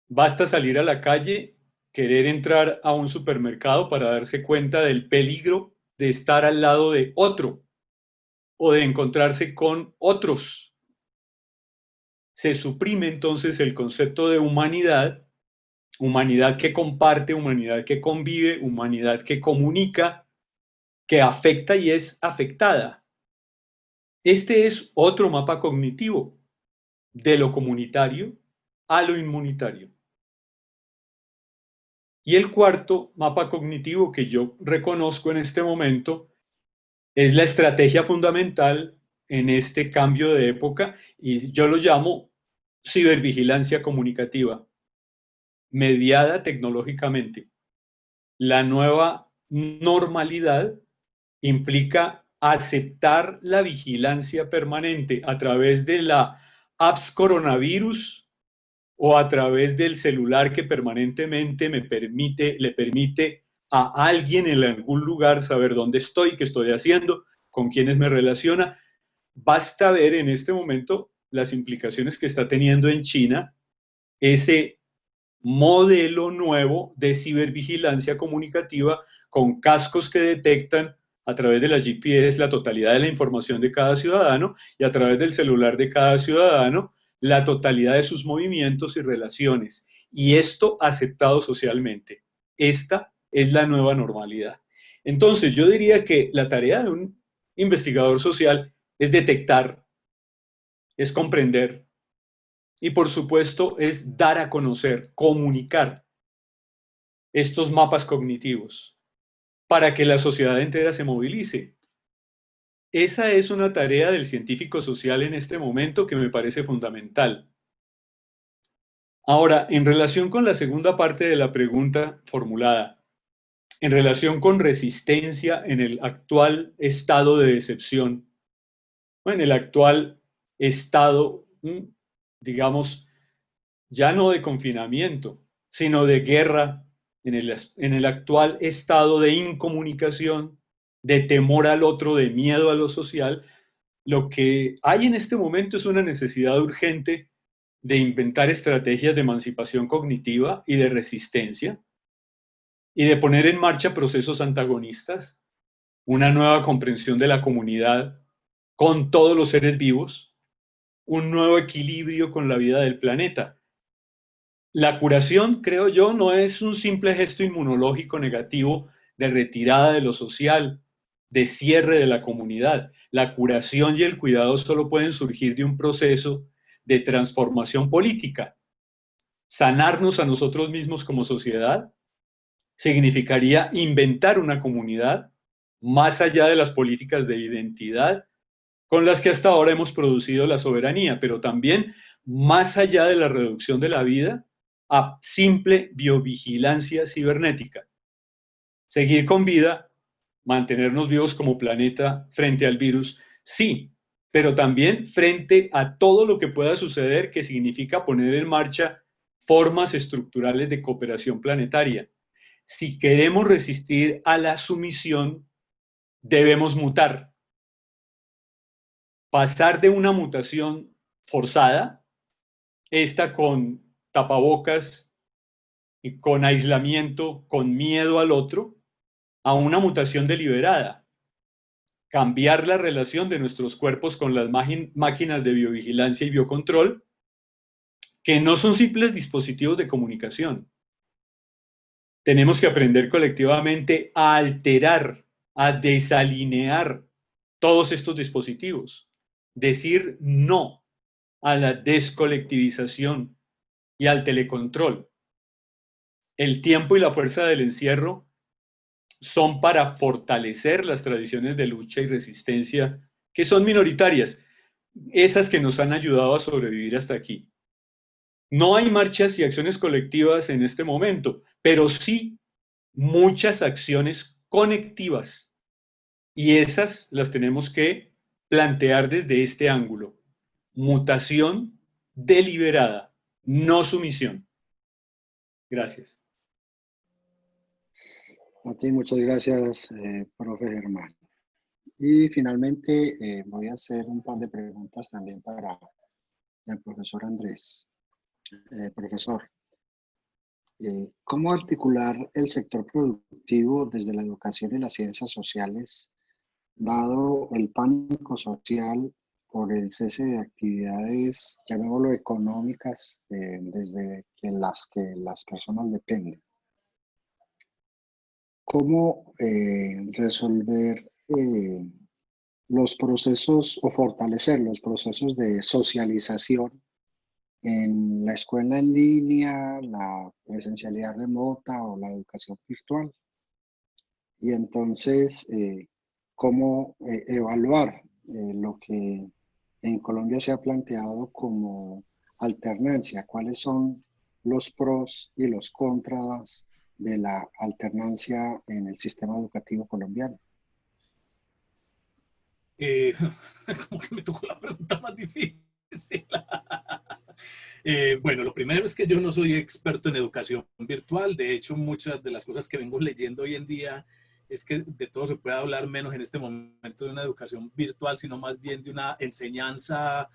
D: Basta salir a la calle, querer entrar a un supermercado para darse cuenta del peligro de estar al lado de otro o de encontrarse con otros. Se suprime entonces el concepto de humanidad, humanidad que comparte, humanidad que convive, humanidad que comunica, que afecta y es afectada. Este es otro mapa cognitivo, de lo comunitario a lo inmunitario. Y el cuarto mapa cognitivo que yo reconozco en este momento es la estrategia fundamental en este cambio de época y yo lo llamo cibervigilancia comunicativa, mediada tecnológicamente. La nueva normalidad implica aceptar la vigilancia permanente a través de la apps coronavirus o a través del celular que permanentemente le permite a alguien en algún lugar saber dónde estoy, qué estoy haciendo, con quiénes me relaciona. Basta ver en este momento las implicaciones que está teniendo en China ese modelo nuevo de cibervigilancia comunicativa con cascos que detectan a través de las GPS la totalidad de la información de cada ciudadano y a través del celular de cada ciudadano la totalidad de sus movimientos y relaciones. Y esto aceptado socialmente. Esta es la nueva normalidad. Entonces, yo diría que la tarea de un investigador social es detectar, es comprender y, por supuesto, es dar a conocer, comunicar estos mapas cognitivos para que la sociedad entera se movilice. Esa es una tarea del científico social en este momento que me parece fundamental. Ahora, en relación con la segunda parte de la pregunta formulada, en relación con resistencia en el actual estado de excepción, en el actual estado, digamos, ya no de confinamiento, sino de guerra, en el actual estado de incomunicación, de temor al otro, de miedo a lo social, lo que hay en este momento es una necesidad urgente de inventar estrategias de emancipación cognitiva y de resistencia y de poner en marcha procesos antagonistas una nueva comprensión de la comunidad con todos los seres vivos, un nuevo equilibrio con la vida del planeta. La curación, creo yo, no es un simple gesto inmunológico negativo de retirada de lo social, de cierre de la comunidad. La curación y el cuidado solo pueden surgir de un proceso de transformación política. Sanarnos a nosotros mismos como sociedad significaría inventar una comunidad más allá de las políticas de identidad con las que hasta ahora hemos producido la soberanía, pero también más allá de la reducción de la vida a simple biovigilancia cibernética. Seguir con vida, mantenernos vivos como planeta frente al virus, sí, pero también frente a todo lo que pueda suceder que significa poner en marcha formas estructurales de cooperación planetaria. Si queremos resistir a la sumisión, debemos mutar. Pasar de una mutación forzada, esta con tapabocas y con aislamiento, con miedo al otro, a una mutación deliberada. Cambiar la relación de nuestros cuerpos con las máquinas de biovigilancia y biocontrol, que no son simples dispositivos de comunicación. Tenemos que aprender colectivamente a alterar, a desalinear todos estos dispositivos. Decir no a la descolectivización y al telecontrol. El tiempo y la fuerza del encierro son para fortalecer las tradiciones de lucha y resistencia que son minoritarias, esas que nos han ayudado a sobrevivir hasta aquí. No hay marchas y acciones colectivas en este momento, pero sí muchas acciones conectivas, y esas las tenemos que plantear desde este ángulo. Mutación deliberada, no sumisión. Gracias.
B: A ti muchas gracias, profe Germán. Y finalmente voy a hacer un par de preguntas también para el profesor Andrés. Profesor, ¿cómo articular el sector productivo desde la educación y las ciencias sociales, dado el pánico social por el cese de actividades, llamémoslo económicas, desde que las personas dependen? ¿Cómo resolver los procesos o fortalecer los procesos de socialización en la escuela en línea, la presencialidad remota o la educación virtual? Y entonces, ¿cómo evaluar lo que en Colombia se ha planteado como alternancia? ¿Cuáles son los pros y los contras de la alternancia en el sistema educativo colombiano?
E: Como que me tocó la pregunta más difícil. Bueno, lo primero es que yo no soy experto en educación virtual. De hecho, muchas de las cosas que vengo leyendo hoy en día es que de todo se puede hablar menos en este momento de una educación virtual, sino más bien de una enseñanza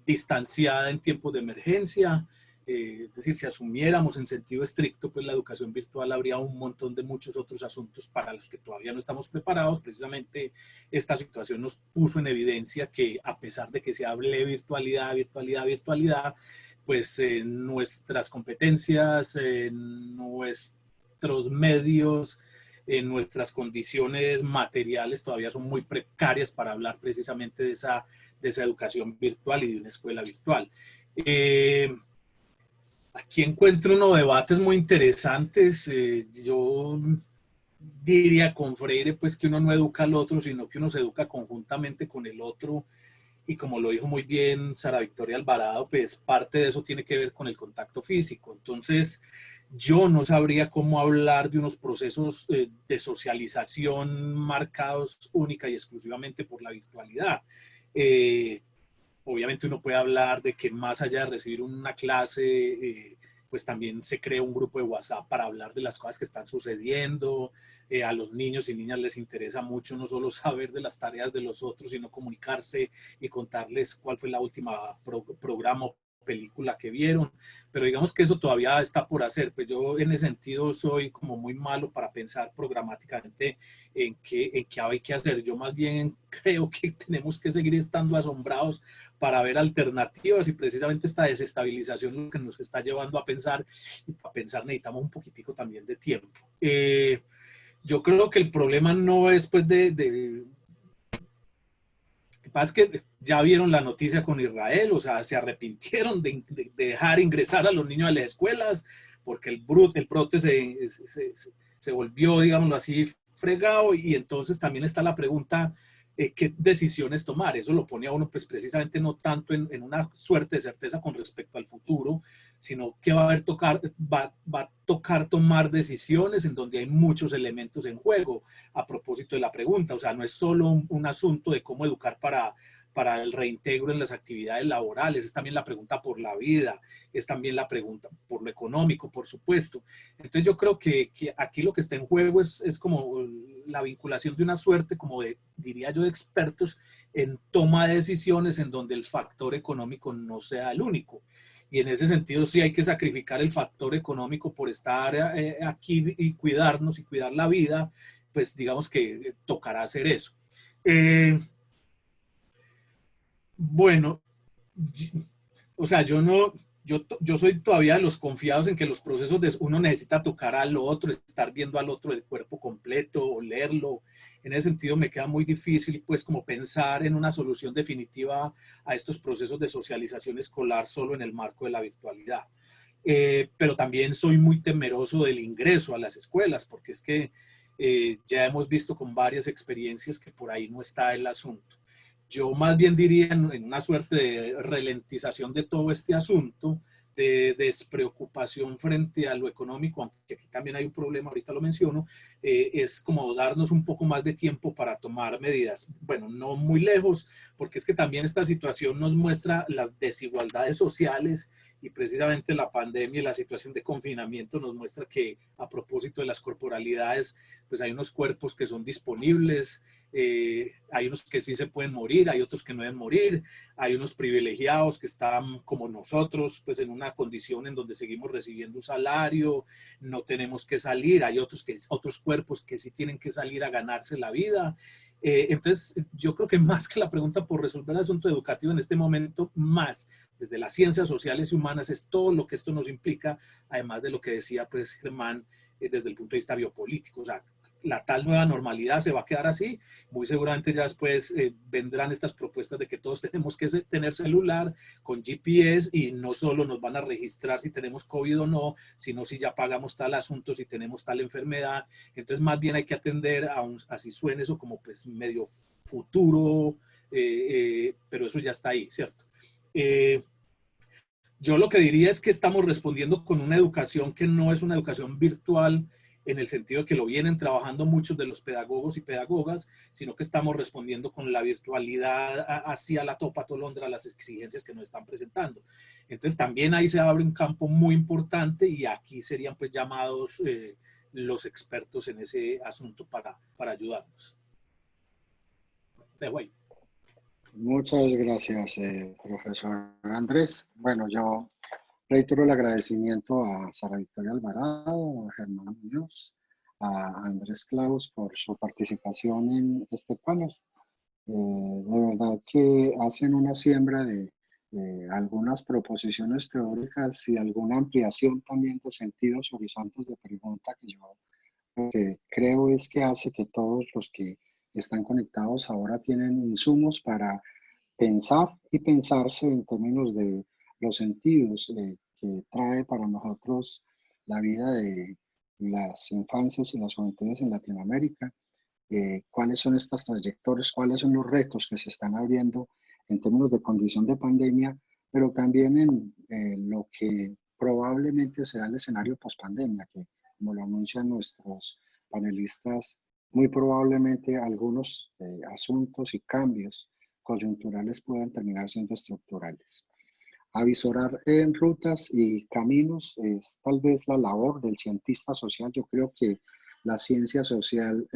E: distanciada en tiempos de emergencia. Es decir, si asumiéramos en sentido estricto, pues la educación virtual habría un montón de muchos otros asuntos para los que todavía no estamos preparados. Precisamente esta situación nos puso en evidencia que a pesar de que se hable virtualidad, virtualidad, virtualidad, pues nuestras competencias, nuestros medios, nuestras condiciones materiales todavía son muy precarias para hablar precisamente de esa educación virtual y de una escuela virtual. Aquí encuentro unos debates muy interesantes. Yo diría con Freire pues que uno no educa al otro, sino que uno se educa conjuntamente con el otro. Y como lo dijo muy bien Sara Victoria Alvarado, pues parte de eso tiene que ver con el contacto físico. Entonces, yo no sabría cómo hablar de unos procesos de socialización marcados única y exclusivamente por la virtualidad. Obviamente uno puede hablar de que más allá de recibir una clase, pues también se crea un grupo de WhatsApp para hablar de las cosas que están sucediendo. A los niños y niñas les interesa mucho no solo saber de las tareas de los otros, sino comunicarse y contarles cuál fue la última programa o película que vieron, pero digamos que eso todavía está por hacer. Pues yo en ese sentido soy como muy malo para pensar programáticamente en qué hay que hacer. Yo más bien creo que tenemos que seguir estando asombrados para ver alternativas, y precisamente esta desestabilización lo que nos está llevando a pensar, y para pensar necesitamos un poquitico también de tiempo. Yo creo que el problema no es pues lo que pasa es que ya vieron la noticia con Israel, o sea, se arrepintieron de dejar ingresar a los niños a las escuelas, porque el brote se volvió, digámoslo así, fregado, y entonces también está la pregunta, ¿qué decisiones tomar? Eso lo pone a uno pues precisamente no tanto en una suerte de certeza con respecto al futuro, sino que va a tocar tomar decisiones en donde hay muchos elementos en juego a propósito de la pregunta. O sea, no es solo un asunto de cómo educar para el reintegro en las actividades laborales, es también la pregunta por la vida, es también la pregunta por lo económico, por supuesto. Entonces yo creo que aquí lo que está en juego es como la vinculación de una suerte, como diría yo, de expertos en toma de decisiones en donde el factor económico no sea el único. Y en ese sentido sí hay que sacrificar el factor económico por estar aquí y cuidarnos y cuidar la vida, pues digamos que tocará hacer eso. Bueno, o sea, yo soy todavía de los confiados en que los procesos uno necesita tocar al otro, estar viendo al otro el cuerpo completo, olerlo. En ese sentido me queda muy difícil pues como pensar en una solución definitiva a estos procesos de socialización escolar solo en el marco de la virtualidad. Pero también soy muy temeroso del ingreso a las escuelas, porque es que ya hemos visto con varias experiencias que por ahí no está el asunto. Yo más bien diría en una suerte de ralentización de todo este asunto, de despreocupación frente a lo económico, aunque aquí también hay un problema, ahorita lo menciono, es como darnos un poco más de tiempo para tomar medidas. Bueno, no muy lejos, porque es que también esta situación nos muestra las desigualdades sociales, y precisamente la pandemia y la situación de confinamiento nos muestra que a propósito de las corporalidades, pues hay unos cuerpos que son disponibles, hay unos que sí se pueden morir, hay otros que no deben morir, hay unos privilegiados que están como nosotros, pues en una condición en donde seguimos recibiendo un salario, no tenemos que salir, hay otros cuerpos que sí tienen que salir a ganarse la vida. Entonces, yo creo que más que la pregunta por resolver el asunto educativo en este momento, más desde las ciencias sociales y humanas, es todo lo que esto nos implica, además de lo que decía pues Germán, desde el punto de vista biopolítico. O sea, la tal nueva normalidad se va a quedar así. Muy seguramente ya después vendrán estas propuestas de que todos tenemos que tener celular con GPS, y no solo nos van a registrar si tenemos COVID o no, sino si ya pagamos tal asunto, si tenemos tal enfermedad. Entonces más bien hay que atender así suene eso como pues medio futuro, pero eso ya está ahí, ¿cierto? Yo lo que diría es que estamos respondiendo con una educación que no es una educación virtual en el sentido de que lo vienen trabajando muchos de los pedagogos y pedagogas, sino que estamos respondiendo con la virtualidad hacia la topa tolondra, las exigencias que nos están presentando. Entonces también ahí se abre un campo muy importante, y aquí serían pues llamados los expertos en ese asunto para ayudarnos. Dejo ahí.
B: Muchas gracias, profesor Andrés. Bueno, yo reitero el agradecimiento a Sara Victoria Alvarado, a Germán Muñoz, a Andrés Claus por su participación en este panel. De verdad que hacen una siembra de algunas proposiciones teóricas y alguna ampliación también de sentidos, horizontes de pregunta que yo creo es que hace que todos los que están conectados ahora tienen insumos para pensar y pensarse en términos de los sentidos que trae para nosotros la vida de las infancias y las juventudes en Latinoamérica, cuáles son estas trayectorias, cuáles son los retos que se están abriendo en términos de condición de pandemia, pero también en lo que probablemente será el escenario post-pandemia, que como lo anuncian nuestros panelistas, muy probablemente algunos asuntos y cambios coyunturales puedan terminar siendo estructurales. Avisorar en rutas y caminos es tal vez la labor del cientista social. Yo creo que la ciencia social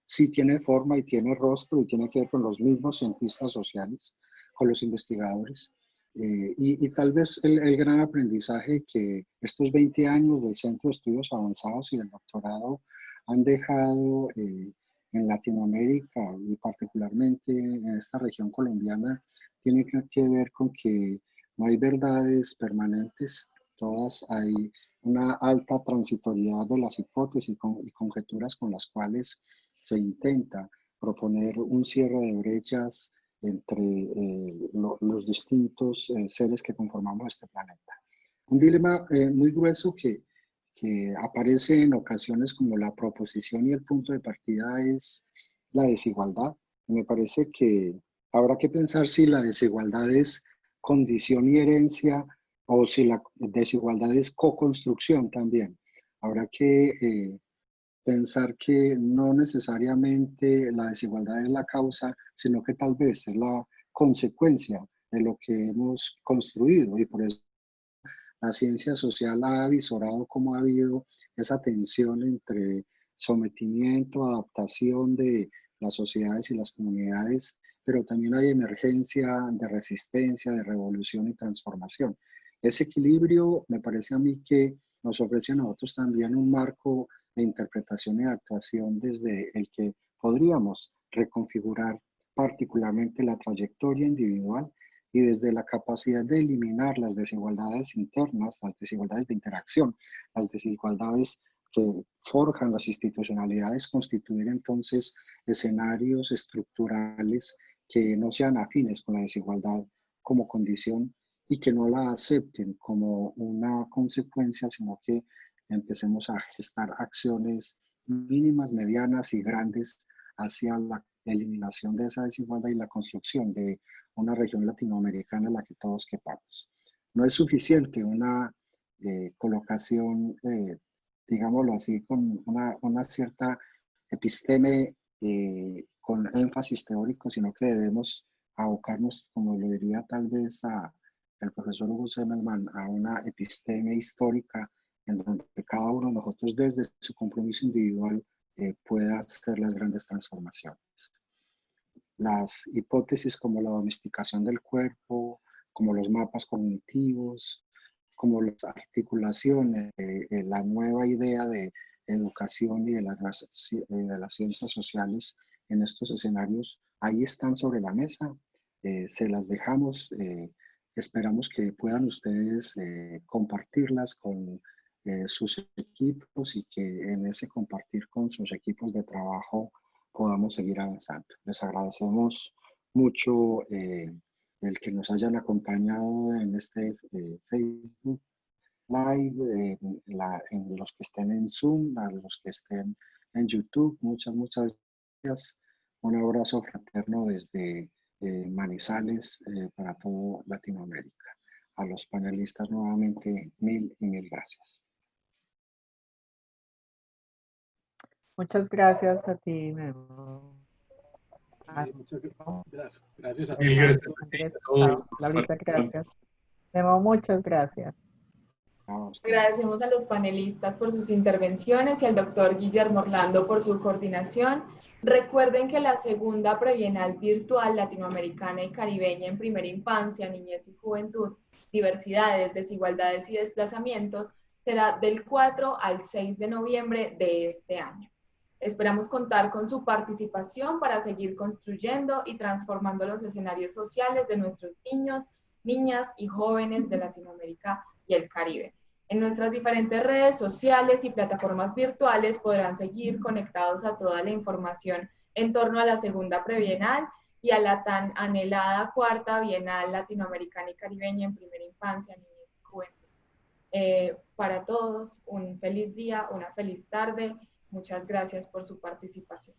B: sí tiene forma y tiene rostro y tiene que ver con los mismos cientistas sociales, con los investigadores, Y tal vez el gran aprendizaje que estos 20 años del Centro de Estudios Avanzados y del doctorado han dejado en Latinoamérica y particularmente en esta región colombiana tiene que ver con que no hay verdades permanentes, todas hay una alta transitoriedad de las hipótesis y conjeturas con las cuales se intenta proponer un cierre de brechas entre los distintos seres que conformamos este planeta. Un dilema muy grueso que aparece en ocasiones como la proposición y el punto de partida es la desigualdad. Y me parece que habrá que pensar si la desigualdad es condición y herencia o si la desigualdad es co-construcción también. Habrá que pensar que no necesariamente la desigualdad es la causa, sino que tal vez es la consecuencia de lo que hemos construido y por eso la ciencia social ha visorado cómo ha habido esa tensión entre sometimiento, adaptación de las sociedades y las comunidades, pero también hay emergencia de resistencia, de revolución y transformación. Ese equilibrio me parece a mí que nos ofrece a nosotros también un marco de interpretación y de actuación desde el que podríamos reconfigurar particularmente la trayectoria individual y desde la capacidad de eliminar las desigualdades internas, las desigualdades de interacción, las desigualdades que forjan las institucionalidades, constituir entonces escenarios estructurales que no sean afines con la desigualdad como condición y que no la acepten como una consecuencia, sino que empecemos a gestar acciones mínimas, medianas y grandes hacia la eliminación de esa desigualdad y la construcción de una región latinoamericana en la que todos quepamos. No es suficiente una colocación, digámoslo así, con una cierta episteme con énfasis teórico, sino que debemos abocarnos, como lo diría tal vez el profesor Hugo Zemelman, a una episteme histórica en donde cada uno de nosotros desde su compromiso individual pueda hacer las grandes transformaciones. Las hipótesis como la domesticación del cuerpo, como los mapas cognitivos, como las articulaciones, la nueva idea de educación y de las ciencias sociales en estos escenarios, ahí están sobre la mesa, se las dejamos, esperamos que puedan ustedes compartirlas con sus equipos y que en ese compartir con sus equipos de trabajo podamos seguir avanzando. Les agradecemos mucho el que nos hayan acompañado en este Facebook Live, en los que estén en Zoom, a los que estén en YouTube. Muchas gracias. Un abrazo fraterno desde Manizales para todo Latinoamérica. A los panelistas nuevamente, mil y mil gracias.
C: Muchas gracias a ti, Memo.
E: Muchas gracias a
D: Mil
E: todos.
D: gracias.
C: Laurita, gracias. Memo, muchas gracias.
A: Agradecemos a los panelistas por sus intervenciones y al doctor Guillermo Orlando por su coordinación. Recuerden que la segunda prebienal virtual latinoamericana y caribeña en primera infancia, niñez y juventud, diversidades, desigualdades y desplazamientos será del 4 al 6 de noviembre de este año. Esperamos contar con su participación para seguir construyendo y transformando los escenarios sociales de nuestros niños, niñas y jóvenes de Latinoamérica y el Caribe. En nuestras diferentes redes sociales y plataformas virtuales podrán seguir conectados a toda la información en torno a la segunda prebienal y a la tan anhelada cuarta bienal latinoamericana y caribeña en primera infancia, niñez y juventud. Para todos, un feliz día, una feliz tarde. Muchas gracias por su participación.